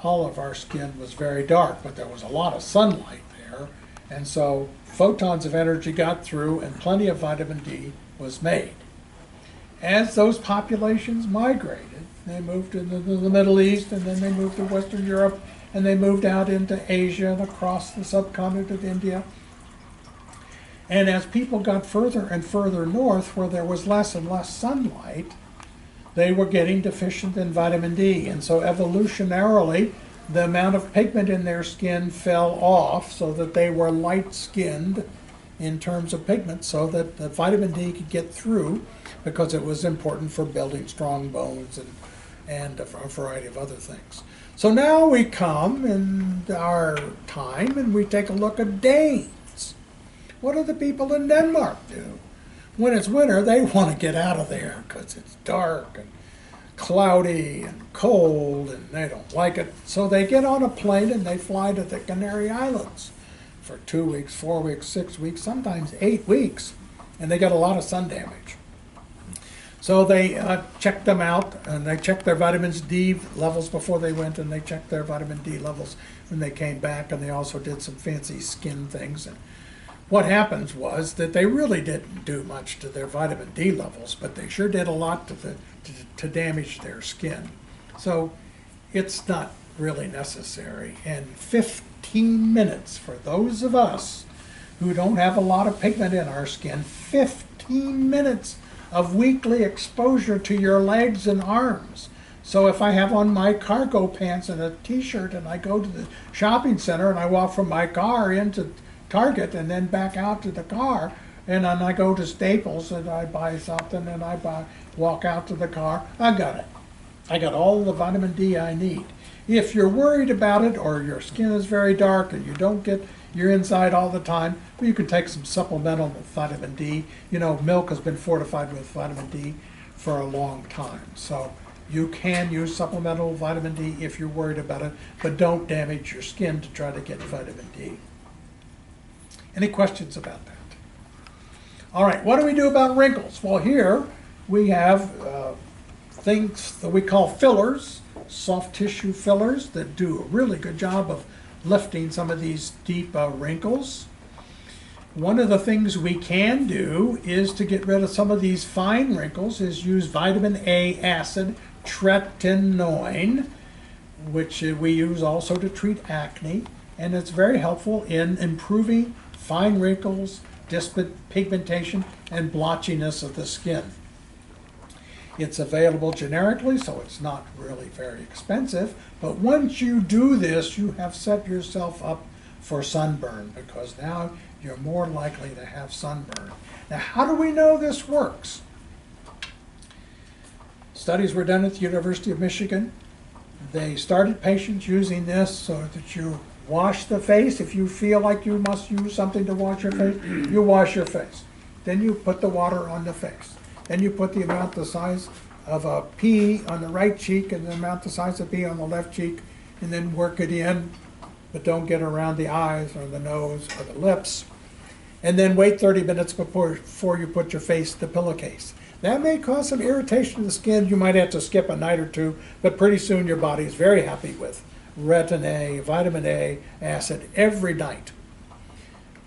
all of our skin was very dark, but there was a lot of sunlight there, and so photons of energy got through and plenty of vitamin D was made. As those populations migrated, they moved into the Middle East, and then they moved to Western Europe, and they moved out into Asia and across the subcontinent of India. And as people got further and further north, where there was less and less sunlight, they were getting deficient in vitamin D. And so evolutionarily, the amount of pigment in their skin fell off so that they were light-skinned in terms of pigment, so that the vitamin D could get through, because it was important for building strong bones and a variety of other things. So now we come in our time and we take a look at Danes. What do the people in Denmark do? When it's winter, they want to get out of there because it's dark and cloudy and cold, and they don't like it. So they get on a plane and they fly to the Canary Islands for 2 weeks, 4 weeks, 6 weeks, sometimes 8 weeks, and they get a lot of sun damage. So they checked them out, and they checked their vitamin D levels before they went, and they checked their vitamin D levels when they came back, and they also did some fancy skin things. And what happens was that they really didn't do much to their vitamin D levels, but they sure did a lot to damage their skin. So it's not really necessary. And 15 minutes for those of us who don't have a lot of pigment in our skin, 15 minutes of weekly exposure to your legs and arms. So if I have on my cargo pants and a t-shirt and I go to the shopping center and I walk from my car into Target and then back out to the car, and then I go to Staples and I buy something and walk out to the car, I got it. I got all the vitamin D I need. If you're worried about it, or your skin is very dark and you don't get you're inside all the time, well, you can take some supplemental vitamin D. You know, milk has been fortified with vitamin D for a long time. So you can use supplemental vitamin D if you're worried about it, but don't damage your skin to try to get vitamin D. Any questions about that? All right, what do we do about wrinkles? Well, here we have things that we call fillers, soft tissue fillers that do a really good job of lifting some of these deep wrinkles. One of the things we can do is to get rid of some of these fine wrinkles is use vitamin A acid, tretinoin, which we use also to treat acne, and it's very helpful in improving fine wrinkles, pigmentation, and blotchiness of the skin. It's available generically, so it's not really very expensive, but once you do this, you have set yourself up for sunburn, because now you're more likely to have sunburn. Now, how do we know this works? Studies were done at the University of Michigan. They started patients using this so that you wash the face. If you feel like you must use something to wash your face, you wash your face. Then you put the water on the face. Then you put the amount the size of a pea on the right cheek and the amount the size of a pea on the left cheek, and then work it in, but don't get around the eyes or the nose or the lips. And then wait 30 minutes before you put your face in the pillowcase. That may cause some irritation to the skin. You might have to skip a night or two, but pretty soon your body is very happy with retin A, vitamin A acid every night.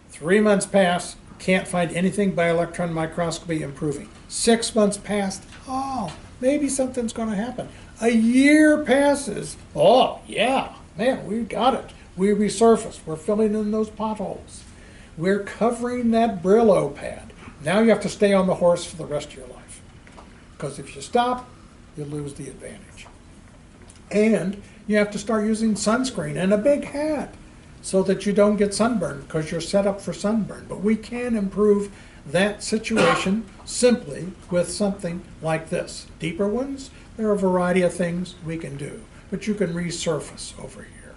3 months pass, can't find anything by electron microscopy improving. 6 months passed, oh, maybe something's going to happen. A year passes, oh yeah, man, we got it. We resurface, we're filling in those potholes. We're covering that Brillo pad. Now you have to stay on the horse for the rest of your life, because if you stop, you lose the advantage. And you have to start using sunscreen and a big hat so that you don't get sunburned, because you're set up for sunburn. But we can improve that situation simply with something like this. Deeper ones, there are a variety of things we can do, but you can resurface over here.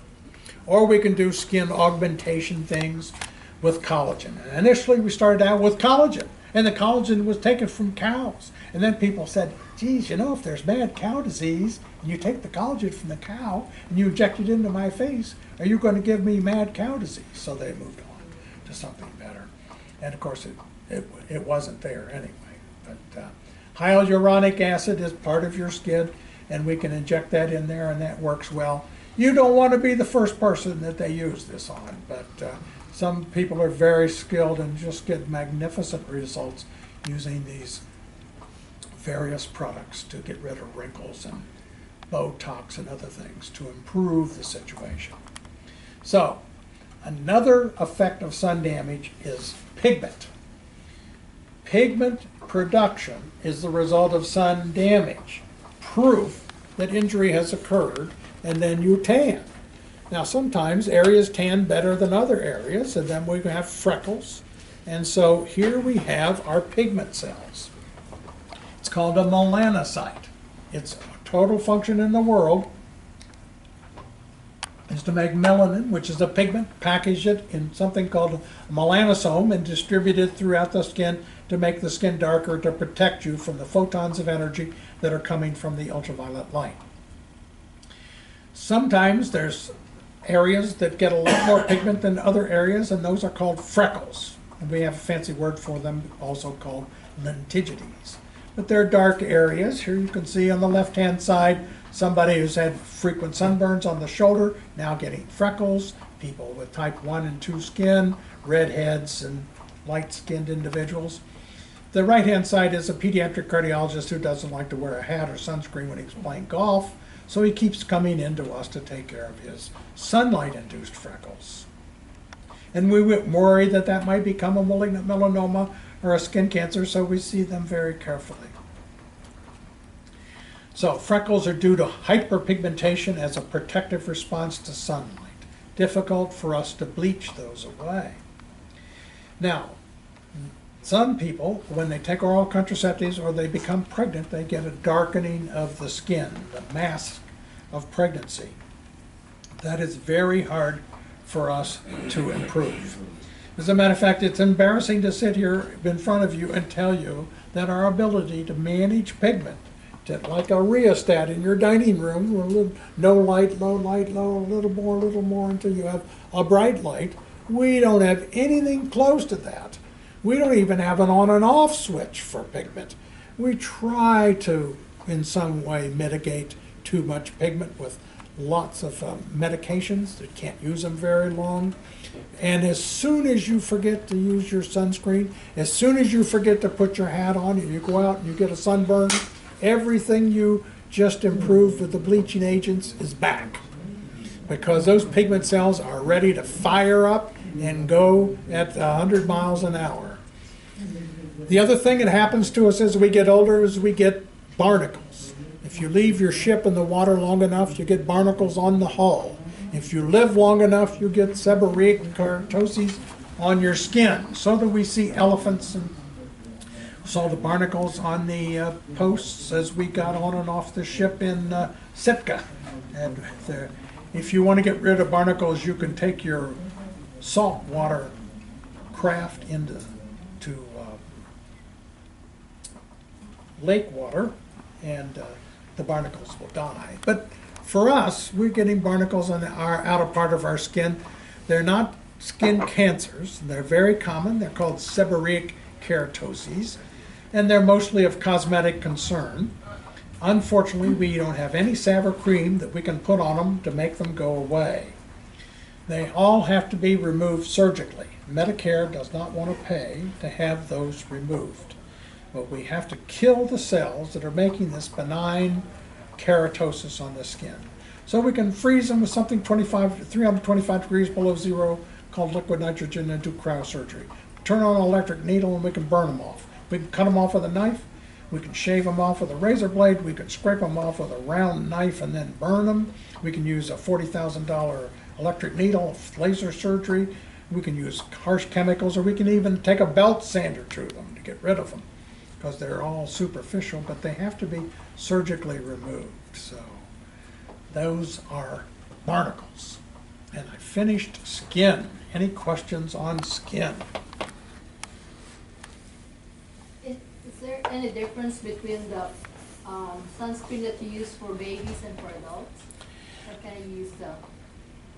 Or we can do skin augmentation things with collagen. And initially we started out with collagen, and the collagen was taken from cows. And then people said, geez, you know, if there's mad cow disease, and you take the collagen from the cow and you inject it into my face, are you going to give me mad cow disease? So they moved on to something better. And of course it wasn't there anyway. But hyaluronic acid is part of your skin, and we can inject that in there, and that works well. You don't want to be the first person that they use this on, but some people are very skilled and just get magnificent results using these various products to get rid of wrinkles and Botox and other things to improve the situation. So, another effect of sun damage is pigment. Pigment production is the result of sun damage, proof that injury has occurred, and then you tan. Now sometimes areas tan better than other areas, and then we have freckles. And so here we have our pigment cells. It's called a melanocyte. Its total function in the world is to make melanin, which is a pigment, package it in something called a melanosome and distribute it throughout the skin to make the skin darker, to protect you from the photons of energy that are coming from the ultraviolet light. Sometimes there's areas that get a lot more pigment than other areas, and those are called freckles. And we have a fancy word for them, also called lentigines. But they're dark areas. Here you can see on the left-hand side, somebody who's had frequent sunburns on the shoulder, now getting freckles, people with type 1 and 2 skin, redheads, and light-skinned individuals. The right-hand side is a pediatric cardiologist who doesn't like to wear a hat or sunscreen when he's playing golf, so he keeps coming into us to take care of his sunlight-induced freckles. And we worry that that might become a malignant melanoma or a skin cancer, so we see them very carefully. So freckles are due to hyperpigmentation as a protective response to sunlight. Difficult for us to bleach those away. Now, some people, when they take oral contraceptives or they become pregnant, they get a darkening of the skin, the mask of pregnancy. That is very hard for us to improve. As a matter of fact, it's embarrassing to sit here in front of you and tell you that our ability to manage pigment, like a rheostat in your dining room, no light, low light, low, a little more until you have a bright light, we don't have anything close to that. We don't even have an on and off switch for pigment. We try to, in some way, mitigate too much pigment with lots of medications that can't use them very long. And as soon as you forget to use your sunscreen, as soon as you forget to put your hat on and you go out and you get a sunburn, everything you just improved with the bleaching agents is back. Because those pigment cells are ready to fire up and go at 100 miles an hour. The other thing that happens to us as we get older is we get barnacles. If you leave your ship in the water long enough, you get barnacles on the hull. If you live long enough, you get seborrheic keratosis on your skin. So that we see elephants and saw the barnacles on the posts as we got on and off the ship in Sitka. And if you want to get rid of barnacles, you can take your saltwater craft into lake water, and the barnacles will die. But for us, we're getting barnacles on our outer part of our skin. They're not skin cancers. They're very common. They're called seborrheic keratoses, and they're mostly of cosmetic concern. Unfortunately, we don't have any salve or cream that we can put on them to make them go away. They all have to be removed surgically. Medicare does not want to pay to have those removed. But we have to kill the cells that are making this benign keratosis on the skin. So we can freeze them with something 325 degrees below zero called liquid nitrogen and do cryosurgery. Turn on an electric needle and we can burn them off. We can cut them off with a knife. We can shave them off with a razor blade. We can scrape them off with a round knife and then burn them. We can use a $40,000 electric needle, laser surgery. We can use harsh chemicals, or we can even take a belt sander through them to get rid of them, because they're all superficial, but they have to be surgically removed. So those are barnacles. And I finished skin. Any questions on skin? Is there any difference between the sunscreen that you use for babies and for adults? Or can you use the...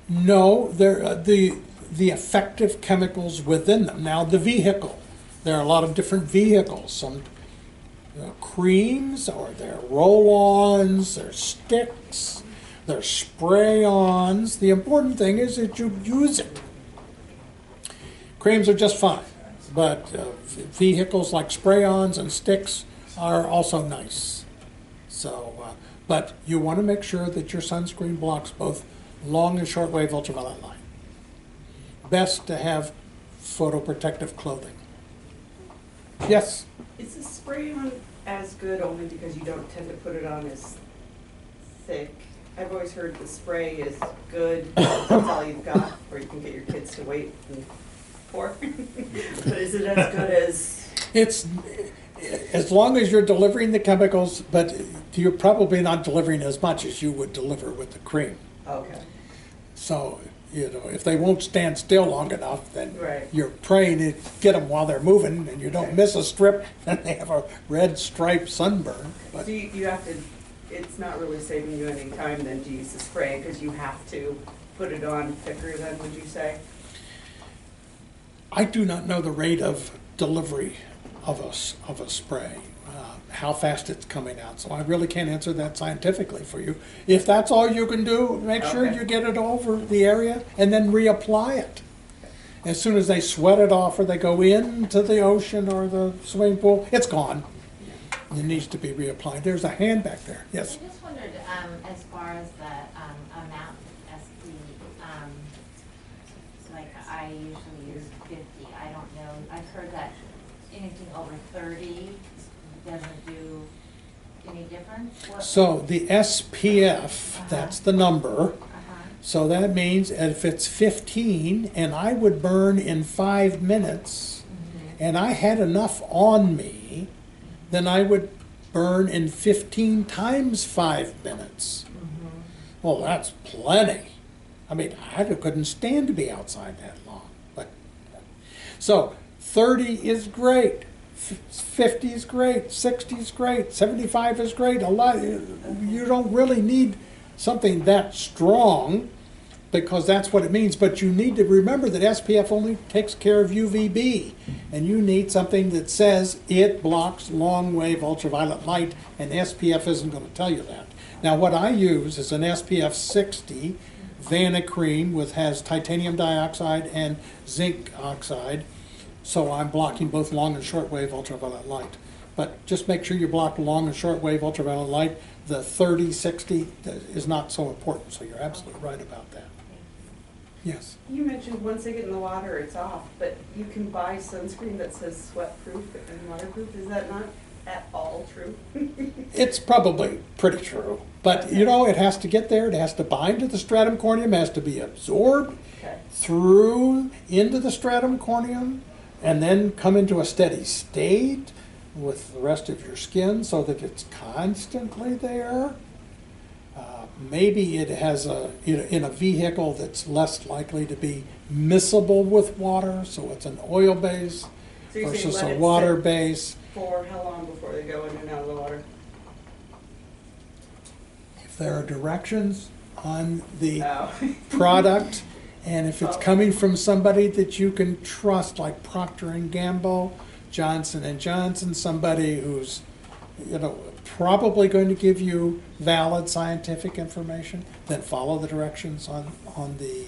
No, the effective chemicals within them. Now the vehicle, there are a lot of different vehicles. Some creams, or they're roll-ons, they're sticks, they're spray-ons. The important thing is that you use it. Creams are just fine, but vehicles like spray-ons and sticks are also nice. So, but you want to make sure that your sunscreen blocks both long and short-wave ultraviolet light. Best to have photoprotective clothing. Yes? Is the spray on as good only because you don't tend to put it on as thick? I've always heard the spray is good, that's all you've got, or you can get your kids to wait and pour. But is it as good as? It's, as long as you're delivering the chemicals, but you're probably not delivering as much as you would deliver with the cream. Okay. So, you know, if they won't stand still long enough, then Right. you're praying to get them while they're moving, and you don't miss a strip, and they have a red striped sunburn. But So you have to, it's not really saving you any time then to use the spray, because you have to put it on thicker then, would you say? I do not know the rate of delivery of a spray, how fast it's coming out. So I really can't answer that scientifically for you. If that's all you can do, make sure Okay. you get it over the area and then reapply it. As soon as they sweat it off or they go into the ocean or the swimming pool, it's gone. It needs to be reapplied. There's a hand back there. Yes. I just wondered, as far as the amount, as like I usually use 50. I don't know. I've heard that anything over 30 doesn't do any difference. So the SPF, that's the number. Uh-huh. So that means if it's 15 and I would burn in 5 minutes and I had enough on me, then I would burn in 15 times 5 minutes. Well, that's plenty. I mean, I couldn't stand to be outside that long. But so 30 is great, 50 is great, 60 is great, 75 is great. A lot. You don't really need something that strong, because that's what it means. But you need to remember that SPF only takes care of UVB, and you need something that says it blocks long-wave ultraviolet light, and SPF isn't going to tell you that. Now, what I use is an SPF 60 Vanicream, with has titanium dioxide and zinc oxide, so I'm blocking both long and short-wave ultraviolet light. But just make sure you block long and short-wave ultraviolet light. The 30, 60 is not so important, so you're absolutely right about that. Yes. You mentioned once they get in the water, it's off, but you can buy sunscreen that says sweat-proof and waterproof. Is that not at all true? It's probably pretty true. But, you know, it has to get there. It has to bind to the stratum corneum. It has to be absorbed Okay. through into the stratum corneum, and then come into a steady state with the rest of your skin so that it's constantly there. Maybe it has in a vehicle that's less likely to be miscible with water, so it's an oil base So you're saying versus let a it water sit base. for how long before they go in and out of the water? If there are directions on the Oh. product, and if it's coming from somebody that you can trust, like Procter & Gamble, Johnson & Johnson, somebody who's, you know, probably going to give you valid scientific information, then follow the directions on the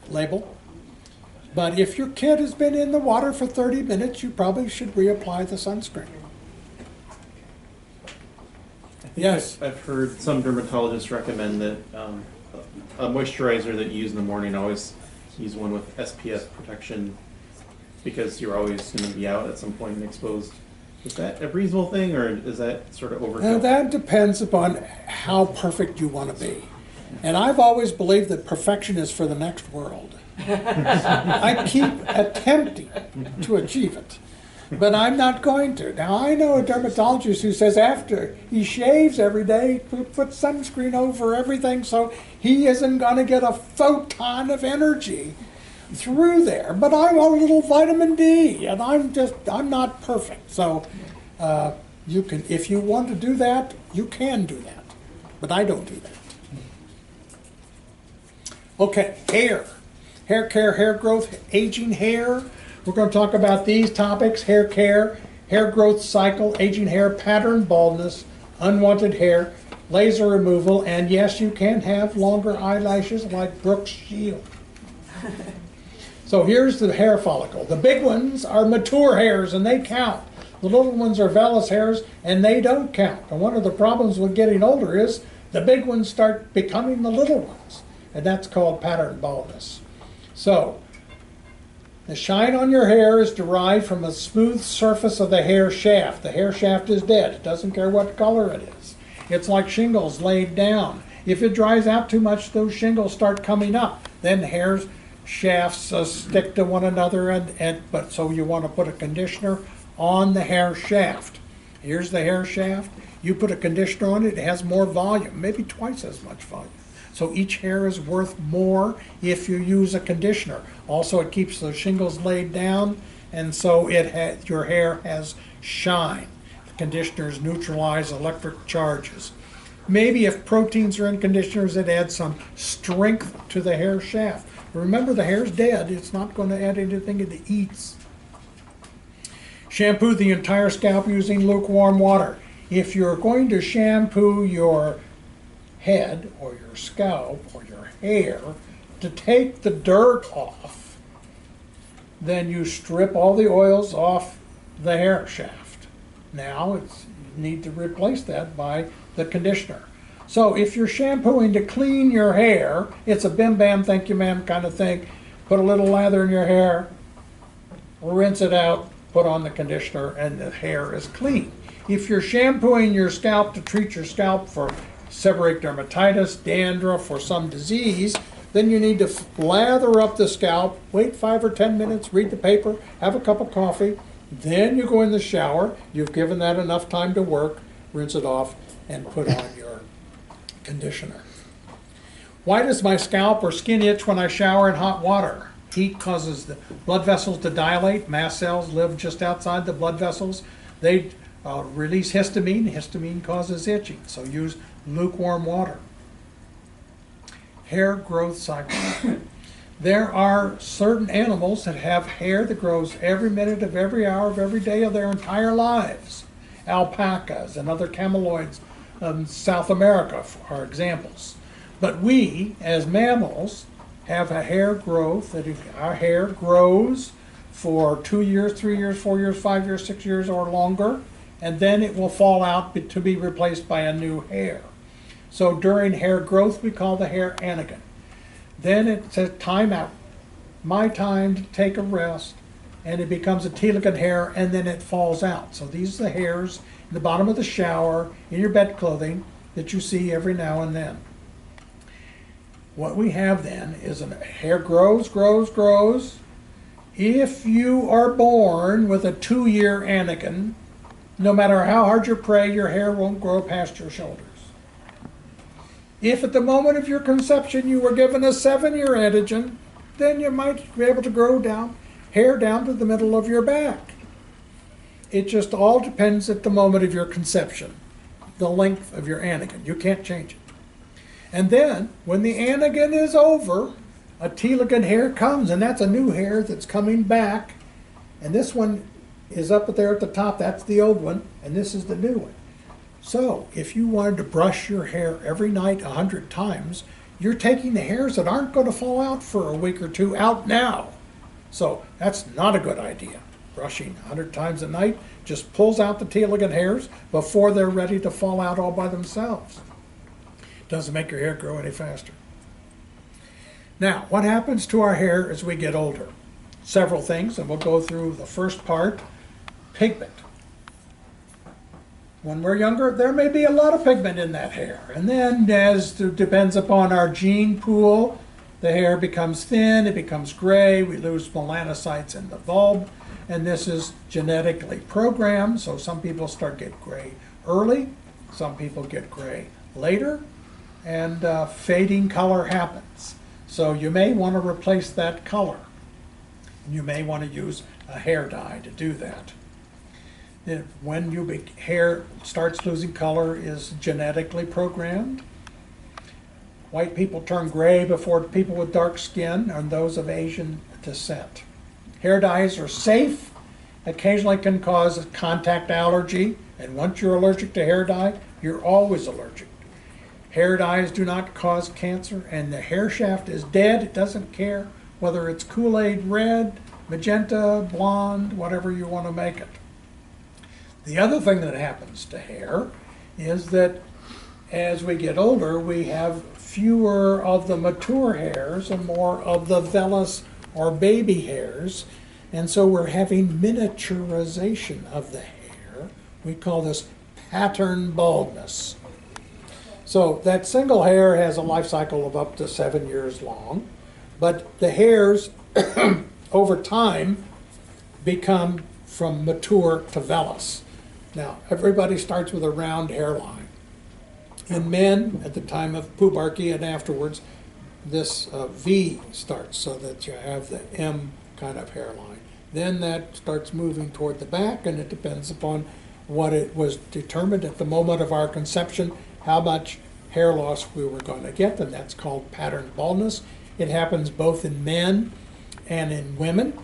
label. But if your kid has been in the water for 30 minutes, you probably should reapply the sunscreen. Yes. I've heard some dermatologists recommend that a moisturizer that you use in the morning, always use one with SPF protection, because you're always going to be out at some point and exposed. Is that a reasonable thing, or is that sort of overkill? Now that depends upon how perfect you want to be. And I've always believed that perfection is for the next world. I keep attempting to achieve it, but I'm not going to. Now, I know a dermatologist who says after he shaves every day, he puts sunscreen over everything so he isn't going to get a photon of energy through there. But I'm a little vitamin D, and I'm not perfect. So you can, if you want to do that, you can do that. But I don't do that. Okay, hair. Hair care, hair growth, aging hair. We're going to talk about these topics: hair care, hair growth cycle, aging hair, pattern baldness, unwanted hair, laser removal, and yes, you can have longer eyelashes like Brooke's Shield. So here's the hair follicle. The big ones are mature hairs, and they count. The little ones are vellus hairs, and they don't count. And one of the problems with getting older is the big ones start becoming the little ones, and that's called pattern baldness. So, the shine on your hair is derived from a smooth surface of the hair shaft. The hair shaft is dead. It doesn't care what color it is. It's like shingles laid down. If it dries out too much, those shingles start coming up. Then hair shafts stick to one another, but so you want to put a conditioner on the hair shaft. Here's the hair shaft. You put a conditioner on it, it has more volume, maybe twice as much volume. So each hair is worth more if you use a conditioner. Also, it keeps the shingles laid down, and so your hair has shine. The conditioners neutralize electric charges. Maybe if proteins are in conditioners, it adds some strength to the hair shaft. Remember, the hair's dead. It's not going to add anything it eats. Shampoo the entire scalp using lukewarm water. If you're going to shampoo your head or your scalp or your hair to take the dirt off, then you strip all the oils off the hair shaft. Now you need to replace that by the conditioner. So if you're shampooing to clean your hair, it's a bim bam thank you ma'am kind of thing. Put a little lather in your hair, rinse it out, put on the conditioner, and the hair is clean. If you're shampooing your scalp to treat your scalp for seborrheic dermatitis, dandruff, or some disease, then you need to lather up the scalp, wait 5 or 10 minutes, read the paper, have a cup of coffee, then you go in the shower. You've given that enough time to work, rinse it off, and put on your conditioner. Why does my scalp or skin itch when I shower in hot water? Heat causes the blood vessels to dilate. Mast cells live just outside the blood vessels. They release histamine. Histamine causes itching, so use lukewarm water. Hair growth cycle. There are certain animals that have hair that grows every minute of every hour of every day of their entire lives. Alpacas and other cameloids in South America are examples. But we, as mammals, have a hair growth that our hair grows for 2 years, 3 years, 4 years, 5 years, 6 years or longer, and then it will fall out to be replaced by a new hair. So during hair growth, we call the hair anagen. Then it's a time out, my time to take a rest, and it becomes a telogen hair, and then it falls out. So these are the hairs in the bottom of the shower, in your bed clothing, that you see every now and then. What we have then is a hair grows, grows, grows. If you are born with a 2-year anagen, no matter how hard you pray, your hair won't grow past your shoulders. If at the moment of your conception you were given a 7-year anagen, then you might be able to grow hair down to the middle of your back. It just all depends at the moment of your conception, the length of your anagen. You can't change it. And then, when the anagen is over, a telogen hair comes, and that's a new hair that's coming back. And this one is up there at the top, that's the old one, and this is the new one. So, if you wanted to brush your hair every night 100 times, you're taking the hairs that aren't going to fall out for a week or two out now. So, that's not a good idea. Brushing 100 times a night just pulls out the telogen hairs before they're ready to fall out all by themselves. Doesn't make your hair grow any faster. Now, what happens to our hair as we get older? Several things, and we'll go through the first part, pigment. When we're younger, there may be a lot of pigment in that hair. And then, as it depends upon our gene pool, the hair becomes thin, it becomes gray, we lose melanocytes in the bulb, and this is genetically programmed, so some people start get gray early, some people get gray later, and fading color happens. So you may want to replace that color. You may want to use a hair dye to do that. When your hair starts losing color is genetically programmed. White people turn gray before people with dark skin and those of Asian descent. Hair dyes are safe, occasionally can cause a contact allergy, and once you're allergic to hair dye, you're always allergic. Hair dyes do not cause cancer, and the hair shaft is dead. It doesn't care whether it's Kool-Aid red, magenta, blonde, whatever you want to make it. The other thing that happens to hair is that as we get older, we have fewer of the mature hairs and more of the vellus or baby hairs, and so we're having miniaturization of the hair. We call this pattern baldness. So that single hair has a life cycle of up to 7 years long, but the hairs over time become from mature to vellus. Now, everybody starts with a round hairline. In men, at the time of puberty and afterwards, this V starts so that you have the M kind of hairline. Then that starts moving toward the back, and it depends upon what it was determined at the moment of our conception, how much hair loss we were going to get, and that's called pattern baldness. It happens both in men and in women.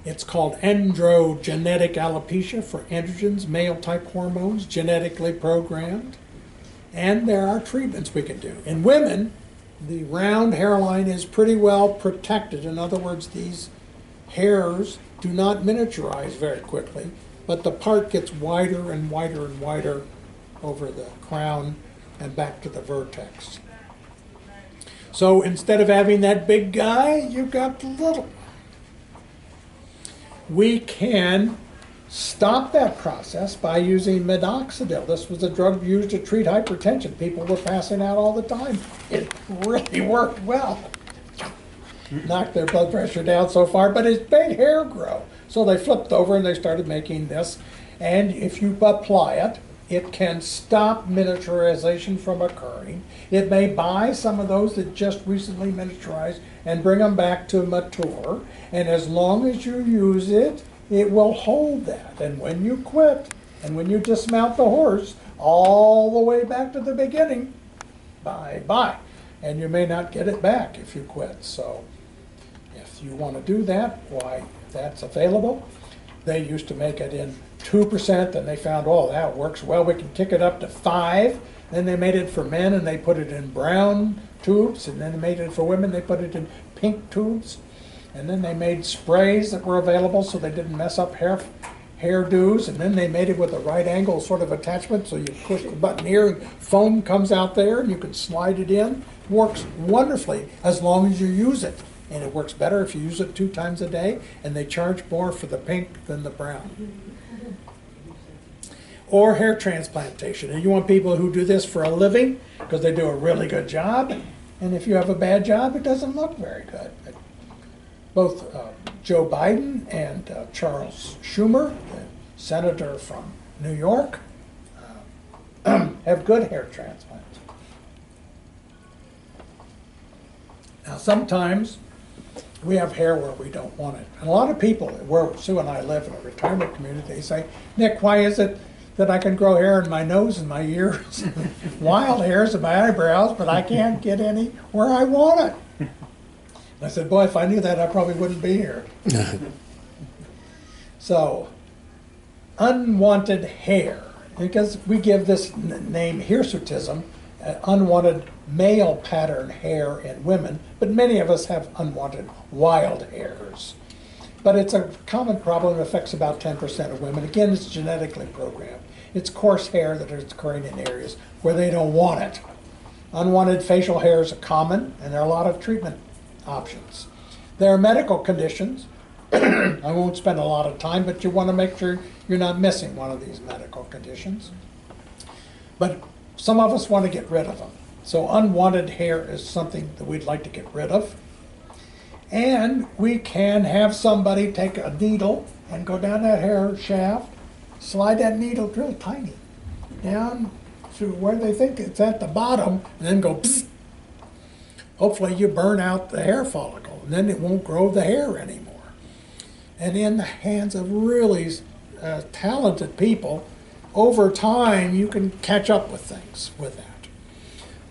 It's called androgenetic alopecia for androgens, male-type hormones, genetically programmed. And there are treatments we can do. In women, the round hairline is pretty well protected. In other words, these hairs do not miniaturize very quickly, but the part gets wider and wider and wider over the crown and back to the vertex. So instead of having that big guy, you've got the little one. We can stop that process by using minoxidil. This was a drug used to treat hypertension. People were passing out all the time. It really worked well. Knocked their blood pressure down so far, but it made hair grow. So they flipped over and they started making this. And if you apply it, It can stop miniaturization from occurring. It may buy some of those that just recently miniaturized and bring them back to mature. And as long as you use it, it will hold that. And when you quit, and when you dismount the horse, all the way back to the beginning, bye-bye. And you may not get it back if you quit. So if you want to do that, why, that's available. They used to make it in 2%, and they found, oh, that works well. We can kick it up to 5. Then they made it for men, and they put it in brown tubes. And then they made it for women, they put it in pink tubes. And then they made sprays that were available so they didn't mess up hairdos. And then they made it with a right angle sort of attachment, so you push the button here and foam comes out there and you can slide it in. Works wonderfully as long as you use it. And it works better if you use it 2 times a day, and they charge more for the pink than the brown. Or hair transplantation. And you want people who do this for a living because they do a really good job. And if you have a bad job, it doesn't look very good. Both Joe Biden and Charles Schumer, the senator from New York, have good hair transplants. Now sometimes we have hair where we don't want it. And a lot of people, where Sue and I live in a retirement community, they say, Nick, why is it that I can grow hair in my nose and my ears, wild hairs in my eyebrows, but I can't get any where I want it? And I said, boy, if I knew that, I probably wouldn't be here. So, unwanted hair, because we give this name hirsutism, unwanted male pattern hair in women, but many of us have unwanted wild hairs. But it's a common problem. It affects about 10% of women. Again, it's genetically programmed. It's coarse hair that is occurring in areas where they don't want it. Unwanted facial hairs are common, and there are a lot of treatment options. There are medical conditions. I won't spend a lot of time, but you want to make sure you're not missing one of these medical conditions. But some of us want to get rid of them. So unwanted hair is something that we'd like to get rid of. And we can have somebody take a needle and go down that hair shaft, slide that needle real tiny down to where they think it's at the bottom, and then go psst. Hopefully you burn out the hair follicle, and then it won't grow the hair anymore. And in the hands of really talented people, over time you can catch up with things with that.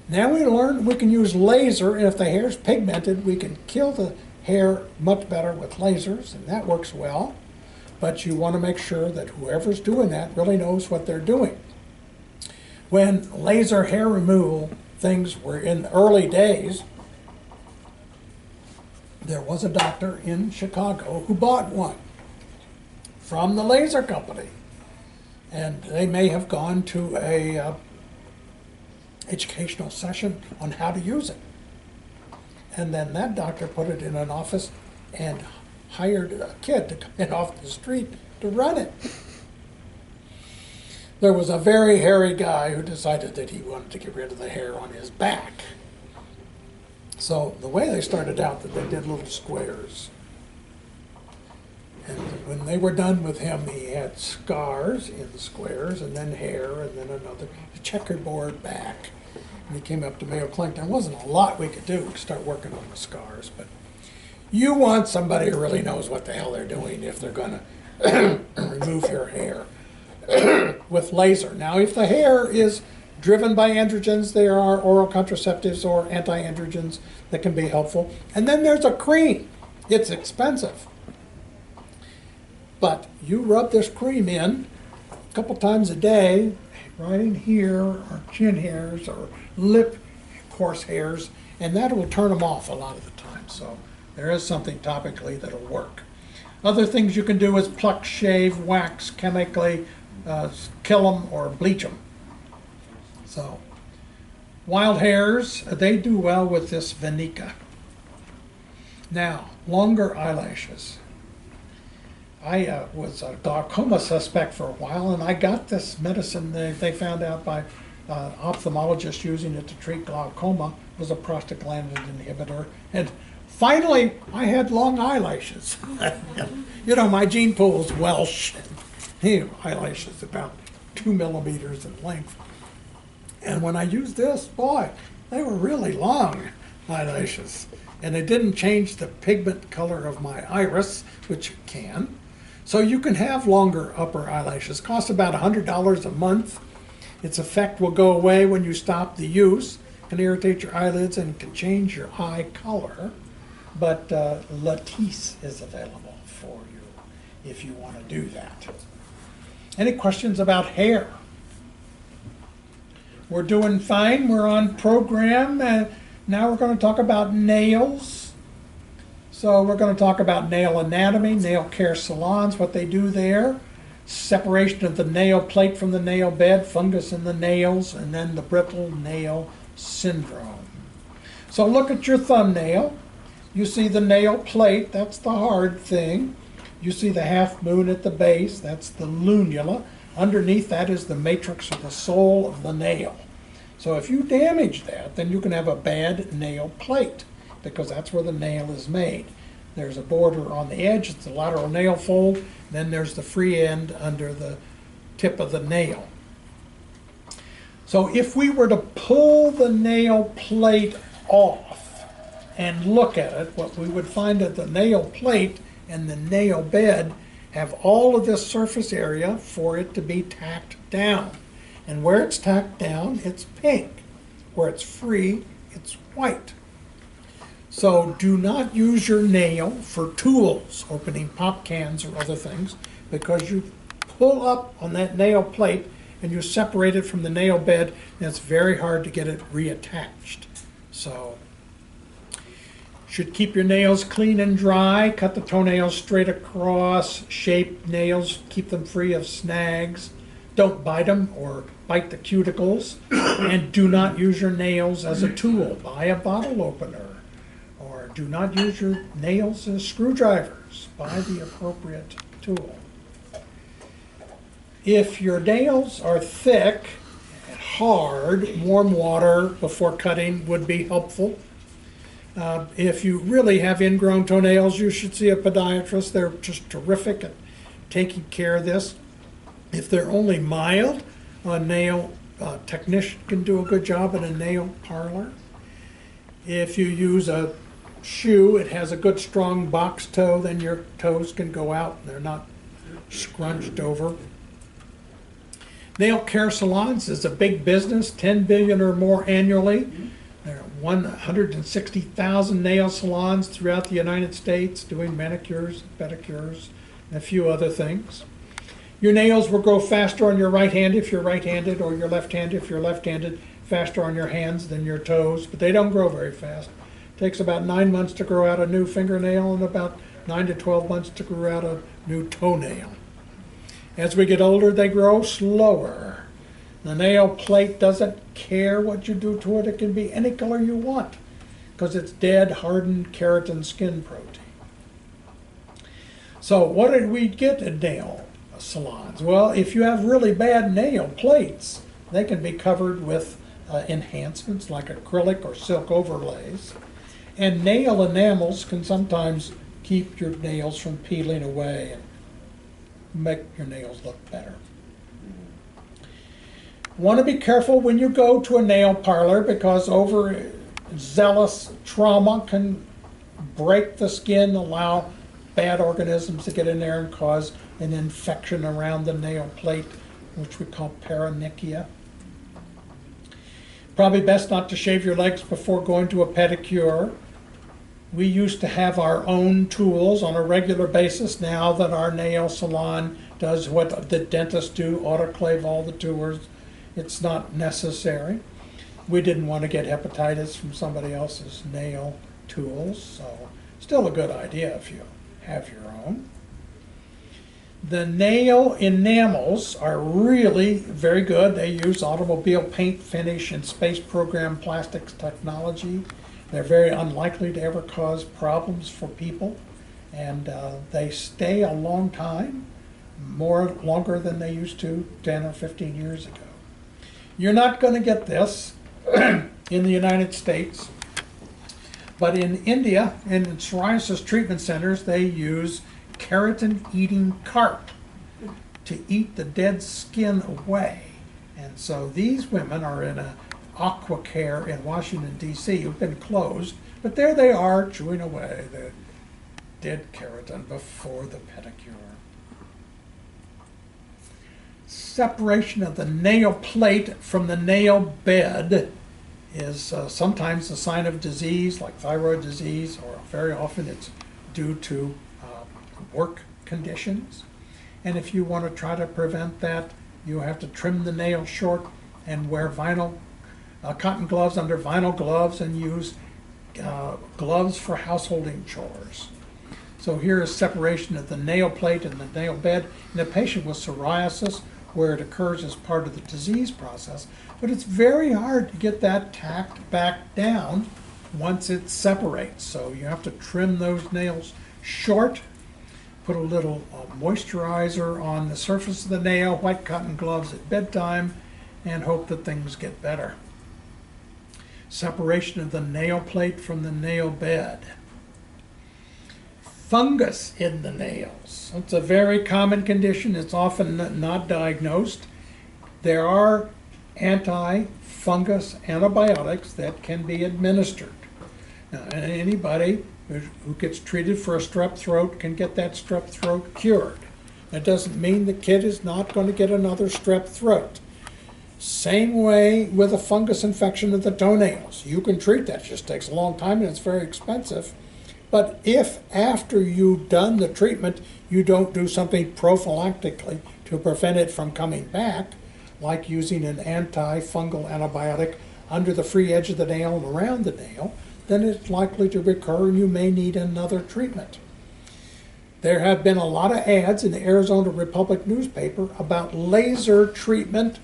Now we learned we can use laser, and if the hair's pigmented, we can kill the hair much better with lasers, and that works well. But you want to make sure that whoever's doing that really knows what they're doing. When laser hair removal things were in the early days, there was a doctor in Chicago who bought one from the laser company. And they may have gone to a educational session on how to use it. And then that doctor put it in an office and hired a kid to come in off the street to run it. There was a very hairy guy who decided that he wanted to get rid of the hair on his back. So the way they started out, that they did little squares. And when they were done with him, he had scars in the squares, and then hair, and then another checkerboard back. And he came up to Mayo Clinic. There wasn't a lot we could do to start working on the scars, but you want somebody who really knows what the hell they're doing if they're going to remove your hair with laser. Now, if the hair is driven by androgens, there are oral contraceptives or anti-androgens that can be helpful. And then there's a cream. It's expensive. But you rub this cream in a couple times a day, right in here, or chin hairs, or lip coarse hairs, and that will turn them off a lot of the time. So there is something topically that'll work. Other things you can do is pluck, shave, wax, chemically kill them or bleach them. So wild hairs, they do well with this Venica. Now, longer eyelashes. I was a glaucoma suspect for a while, and I got this medicine they found out by ophthalmologists using it to treat glaucoma. It was a prostaglandin inhibitor, and finally I had long eyelashes. You know, my gene pool is Welsh. Eyelashes about 2 millimeters in length. And when I used this, boy, they were really long eyelashes. And it didn't change the pigment color of my iris, which it can. So you can have longer upper eyelashes. Costs about $100 a month. Its effect will go away when you stop the use. Can irritate your eyelids and can change your eye color. But Latisse is available for you if you want to do that. Any questions about hair? We're doing fine. We're on program. Now we're going to talk about nails. So we're going to talk about nail anatomy, nail care salons, what they do there, separation of the nail plate from the nail bed, fungus in the nails, and then the brittle nail syndrome. So look at your thumbnail. You see the nail plate, that's the hard thing. You see the half moon at the base, that's the lunula. Underneath that is the matrix or the sole of the nail. So if you damage that, then you can have a bad nail plate because that's where the nail is made. There's a border on the edge, it's the lateral nail fold, then there's the free end under the tip of the nail. So if we were to pull the nail plate off and look at it, what we would find that the nail plate and the nail bed have all of this surface area for it to be tacked down. And where it's tacked down, it's pink. Where it's free, it's white. So do not use your nail for tools, opening pop cans or other things, because you pull up on that nail plate and you separate it from the nail bed, and it's very hard to get it reattached. So should keep your nails clean and dry, cut the toenails straight across, shape nails, keep them free of snags. Don't bite them or bite the cuticles, and do not use your nails as a tool. Buy a bottle opener, or do not use your nails as screwdrivers. Buy the appropriate tool. If your nails are thick and hard, warm water before cutting would be helpful. If you really have ingrown toenails, you should see a podiatrist. They're just terrific at taking care of this. If they're only mild, a nail technician can do a good job in a nail parlor. If you use a shoe, it has a good strong box toe, then your toes can go out. They're not scrunched over. Nail care salons is a big business, 10 billion or more annually. There are 160,000 nail salons throughout the United States doing manicures, pedicures, and a few other things. Your nails will grow faster on your right hand if you're right-handed, or your left hand if you're left-handed, faster on your hands than your toes, but they don't grow very fast. It takes about 9 months to grow out a new fingernail and about 9 to 12 months to grow out a new toenail. As we get older, they grow slower. The nail plate doesn't care what you do to it. It can be any color you want because it's dead, hardened keratin skin protein. So what did we get in nail salons? Well, if you have really bad nail plates, they can be covered with enhancements like acrylic or silk overlays. And nail enamels can sometimes keep your nails from peeling away and make your nails look better. Want to be careful when you go to a nail parlor because overzealous trauma can break the skin, allow bad organisms to get in there and cause an infection around the nail plate, which we call paronychia. Probably best not to shave your legs before going to a pedicure. We used to have our own tools on a regular basis. Now that our nail salon does what the dentists do, autoclave all the tools, it's not necessary. We didn't want to get hepatitis from somebody else's nail tools, so still a good idea if you have your own. The nail enamels are really very good. They use automobile paint finish and space program plastics technology. They're very unlikely to ever cause problems for people, and they stay a long time, longer than they used to 10 or 15 years ago. You're not going to get this in the United States, but in India and in psoriasis treatment centers, they use keratin-eating carp. to eat the dead skin away. And so these women are in a aqua care in Washington, D.C., who've been closed, but there they are chewing away the dead keratin before the pedicure. Separation of the nail plate from the nail bed is sometimes a sign of disease, like thyroid disease, or very often it's due to work conditions. And if you want to try to prevent that, you have to trim the nail short and wear vinyl cotton gloves under vinyl gloves, and use gloves for householding chores. So here is separation of the nail plate and the nail bed in a patient with psoriasis, where it occurs as part of the disease process. But it's very hard to get that tacked back down once it separates. So you have to trim those nails short, put a little moisturizer on the surface of the nail, white cotton gloves at bedtime, and hope that things get better. Separation of the nail plate from the nail bed. Fungus in the nails. It's a very common condition. It's often not diagnosed. There are anti-fungus antibiotics that can be administered. Now, anybody who gets treated for a strep throat can get that strep throat cured. That doesn't mean the kid is not going to get another strep throat. Same way with a fungus infection of the toenails. You can treat that. It just takes a long time and it's very expensive. But if after you've done the treatment, you don't do something prophylactically to prevent it from coming back, like using an antifungal antibiotic under the free edge of the nail and around the nail, then it's likely to recur and you may need another treatment. There have been a lot of ads in the Arizona Republic newspaper about laser treatment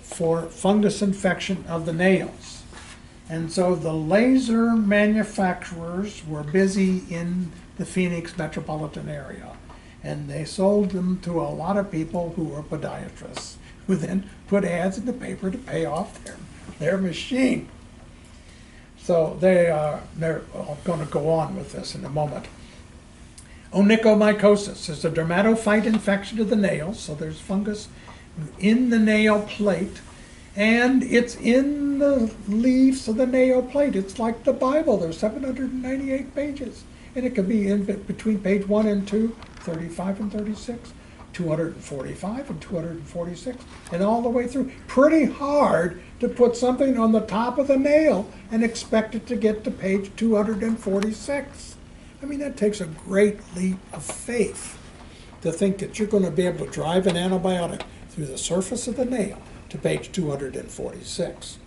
for fungus infection of the nails. And so the laser manufacturers were busy in the Phoenix metropolitan area, and they sold them to a lot of people who were podiatrists, who then put ads in the paper to pay off their machine. So they're going to go on with this in a moment. Onychomycosis is a dermatophyte infection of the nails, so there's fungus in the nail plate, and it's in the leaves of the nail plate. It's like the Bible. There's 798 pages, and it can be in between page 1 and 2, 35 and 36, 245 and 246, and all the way through. Pretty hard to put something on the top of the nail and expect it to get to page 246. I mean, that takes a great leap of faith to think that you're going to be able to drive an antibiotic through the surface of the nail to page 246.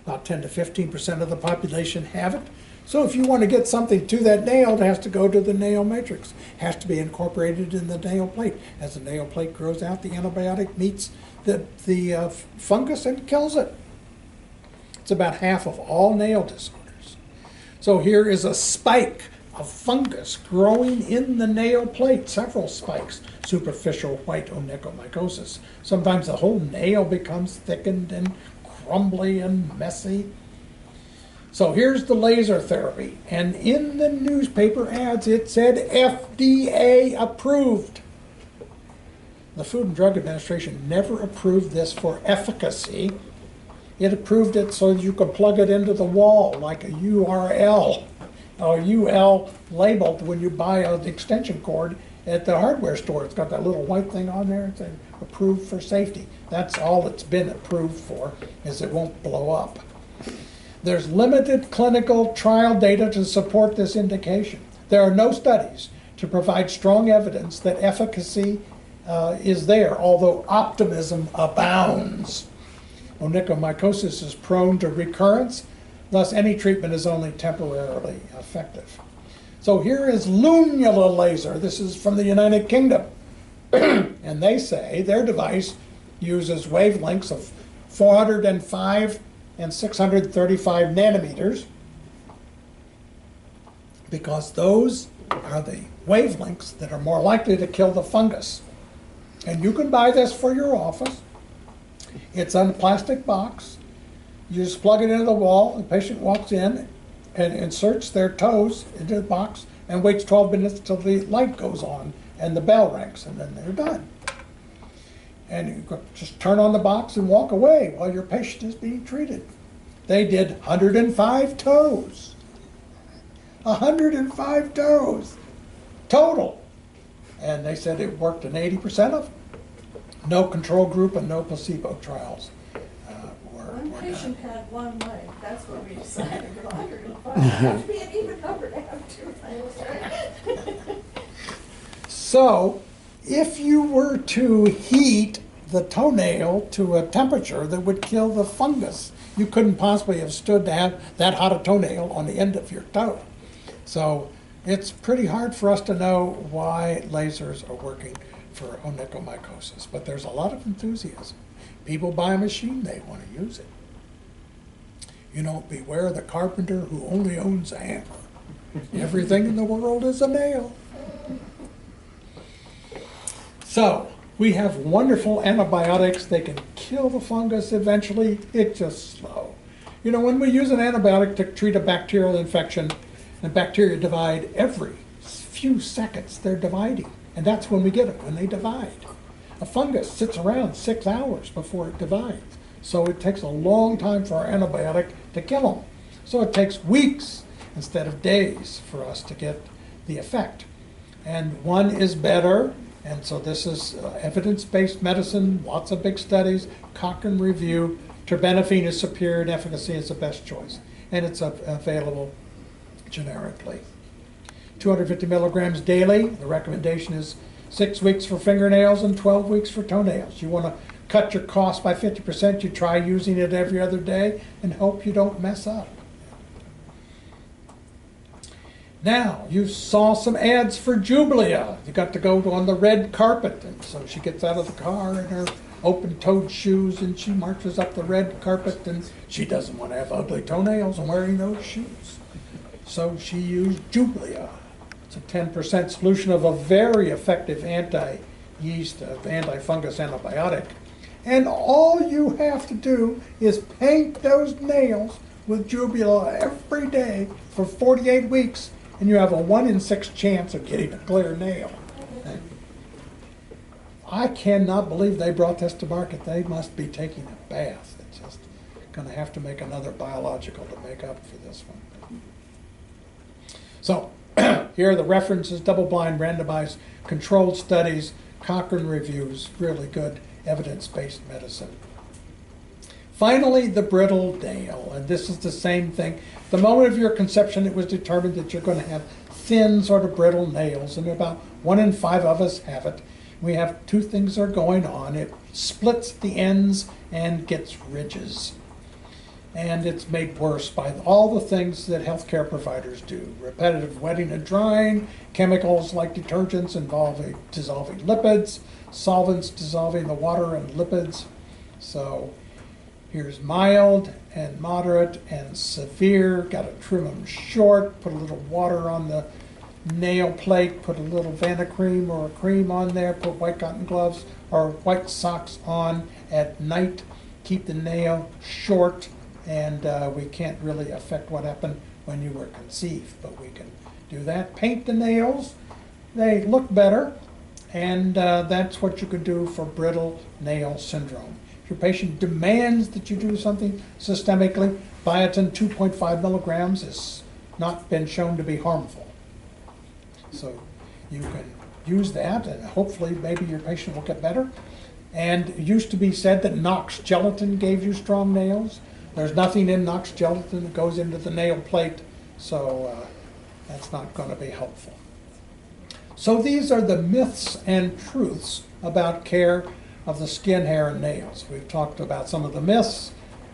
About 10 to 15% of the population have it. So if you want to get something to that nail, it has to go to the nail matrix. It has to be incorporated in the nail plate. As the nail plate grows out, the antibiotic meets the fungus and kills it. It's about half of all nail disorders. So here is a spike of fungus growing in the nail plate, several spikes, superficial white onychomycosis. Sometimes the whole nail becomes thickened and crumbly and messy. So here's the laser therapy, and in the newspaper ads it said FDA approved. The Food and Drug Administration never approved this for efficacy. It approved it so that you could plug it into the wall like a URL. Or UL labeled when you buy an extension cord at the hardware store. It's got that little white thing on there. It's approved for safety. That's all it's been approved for, is it won't blow up. There's limited clinical trial data to support this indication. There are no studies to provide strong evidence that efficacy is there, although optimism abounds. Onychomycosis is prone to recurrence. Thus, any treatment is only temporarily effective. So here is lunula laser. This is from the United Kingdom. And they say their device uses wavelengths of 405 and 635 nanometers, because those are the wavelengths that are more likely to kill the fungus. And you can buy this for your office. It's on a plastic box. You just plug it into the wall, the patient walks in and inserts their toes into the box and waits 12 minutes till the light goes on and the bell rings, and then they're done. and you could just turn on the box and walk away while your patient is being treated. They did 105 toes. 105 toes total. And they said it worked in 80% of them. No control group and no placebo trials were One done. patient had one leg, that's what we decided, 105. It have to be an even number to have two legs, right? So, if you were to heat the toenail to a temperature that would kill the fungus, you couldn't possibly have stood to have that hot a toenail on the end of your toe. So, it's pretty hard for us to know why lasers are working for onychomycosis, but there's a lot of enthusiasm. People buy a machine, they want to use it. You know, beware the carpenter who only owns a hammer. Everything in the world is a nail. So, we have wonderful antibiotics. They can kill the fungus eventually. It's just slow. You know, when we use an antibiotic to treat a bacterial infection, and bacteria divide every few seconds, they're dividing. And that's when we get them, when they divide. A fungus sits around 6 hours before it divides. So it takes a long time for our antibiotic to kill them. So it takes weeks instead of days for us to get the effect. And one is better, and so this is evidence-based medicine, lots of big studies, Cochrane review. Terbinafine is superior in efficacy, it's the best choice. And it's available generically. 250 milligrams daily. The recommendation is 6 weeks for fingernails and 12 weeks for toenails. You want to cut your cost by 50%, you try using it every other day and hope you don't mess up. Now, you saw some ads for Jubilia. You got to go on the red carpet, and so she gets out of the car in her open-toed shoes and she marches up the red carpet, and she doesn't want to have ugly toenails and wearing those shoes. So she used Jubilia. It's a 10% solution of a very effective anti-yeast, anti-fungus antibiotic. And all you have to do is paint those nails with Jubilia every day for 48 weeks, and you have a 1 in 6 chance of getting a clear nail. I cannot believe they brought this to market. They must be taking a bath. It's just going to have to make another biological to make up for this one. So, here are the references: double-blind, randomized, controlled studies, Cochrane reviews, really good evidence-based medicine. Finally, the brittle nail, and this is the same thing. The moment of your conception, it was determined that you're going to have thin, sort of brittle nails, and about 1 in 5 of us have it. We have two things that are going on. It splits the ends and gets ridges. And it's made worse by all the things that healthcare providers do. Repetitive wetting and drying, chemicals like detergents involving dissolving lipids, solvents dissolving the water and lipids. So here's mild and moderate and severe. Got to trim them short, put a little water on the nail plate, put a little Vanicream or a cream on there, put white cotton gloves or white socks on at night, keep the nail short, and we can't really affect what happened when you were conceived, but we can do that. Paint the nails, they look better, and that's what you could do for brittle nail syndrome. If your patient demands that you do something systemically, biotin 2.5 milligrams has not been shown to be harmful. So you can use that, and hopefully maybe your patient will get better. And it used to be said that Knox gelatin gave you strong nails. There's nothing in Knox gelatin that goes into the nail plate, so that's not going to be helpful. So these are the myths and truths about care of the skin, hair, and nails. We've talked about some of the myths,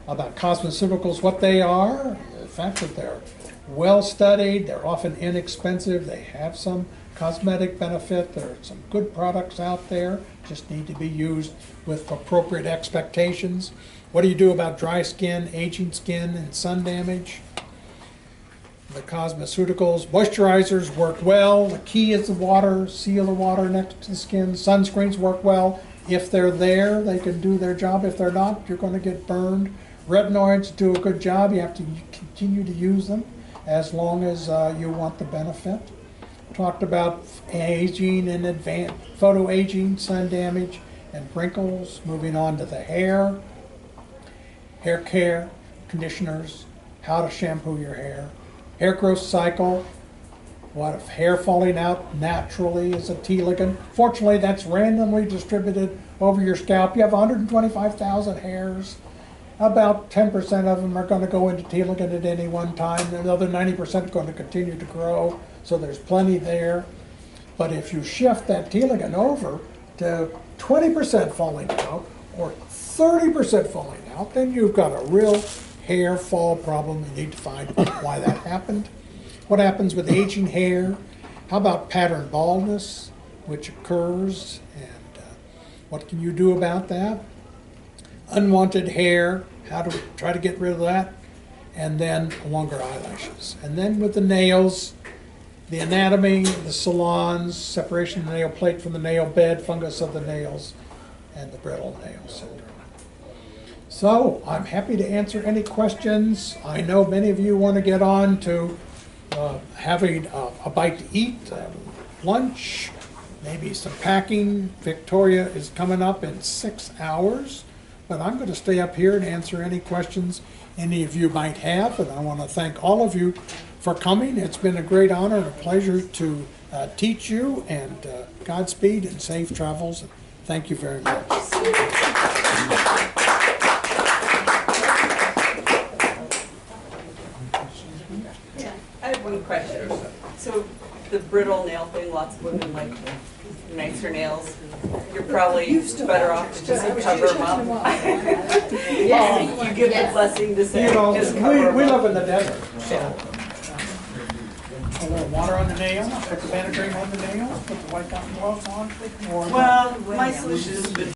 about cosmeceuticals, what they are, the fact that they're well studied, they're often inexpensive, they have some cosmetic benefit, there are some good products out there, just need to be used with appropriate expectations. What do you do about dry skin, aging skin, and sun damage? The cosmeceuticals, moisturizers work well. The key is the water, seal the water next to the skin. Sunscreens work well. If they're there, they can do their job. If they're not, you're going to get burned. Retinoids do a good job. You have to continue to use them as long as you want the benefit. Talked about aging and advanced photoaging, sun damage, and wrinkles. Moving on to the hair care, conditioners, how to shampoo your hair growth cycle, what if hair falling out naturally is a T ligand. Fortunately, that's randomly distributed over your scalp. You have 125,000 hairs. About 10% of them are going to go into T ligand at any one time. The other 90% are going to continue to grow, so there's plenty there. But if you shift that T ligand over to 20% falling out or 30% falling out, then you've got a real hair fall problem. You need to find why that happened. What happens with aging hair? How about pattern baldness, which occurs, and what can you do about that? Unwanted hair, how to try to get rid of that, and then longer eyelashes. And then with the nails, the anatomy, the salons, separation of the nail plate from the nail bed, fungus of the nails, and the brittle nail syndrome. So I'm happy to answer any questions. I know many of you want to get on to having a bite to eat, lunch, maybe some packing. Victoria is coming up in 6 hours, but I'm going to stay up here and answer any questions any of you might have, and I want to thank all of you for coming. It's been a great honor and a pleasure to teach you, and Godspeed and safe travels. And thank you very much. I have one question. So the brittle nail thing, lots of women like nicer nails. You're probably better off to just cover them up. Yeah, you give the blessing to say, You know, just cover them we up. live in the desert, so a little water on the nail, put the Banner cream on the nail, put the white cotton gloves on, or Well, my solution has been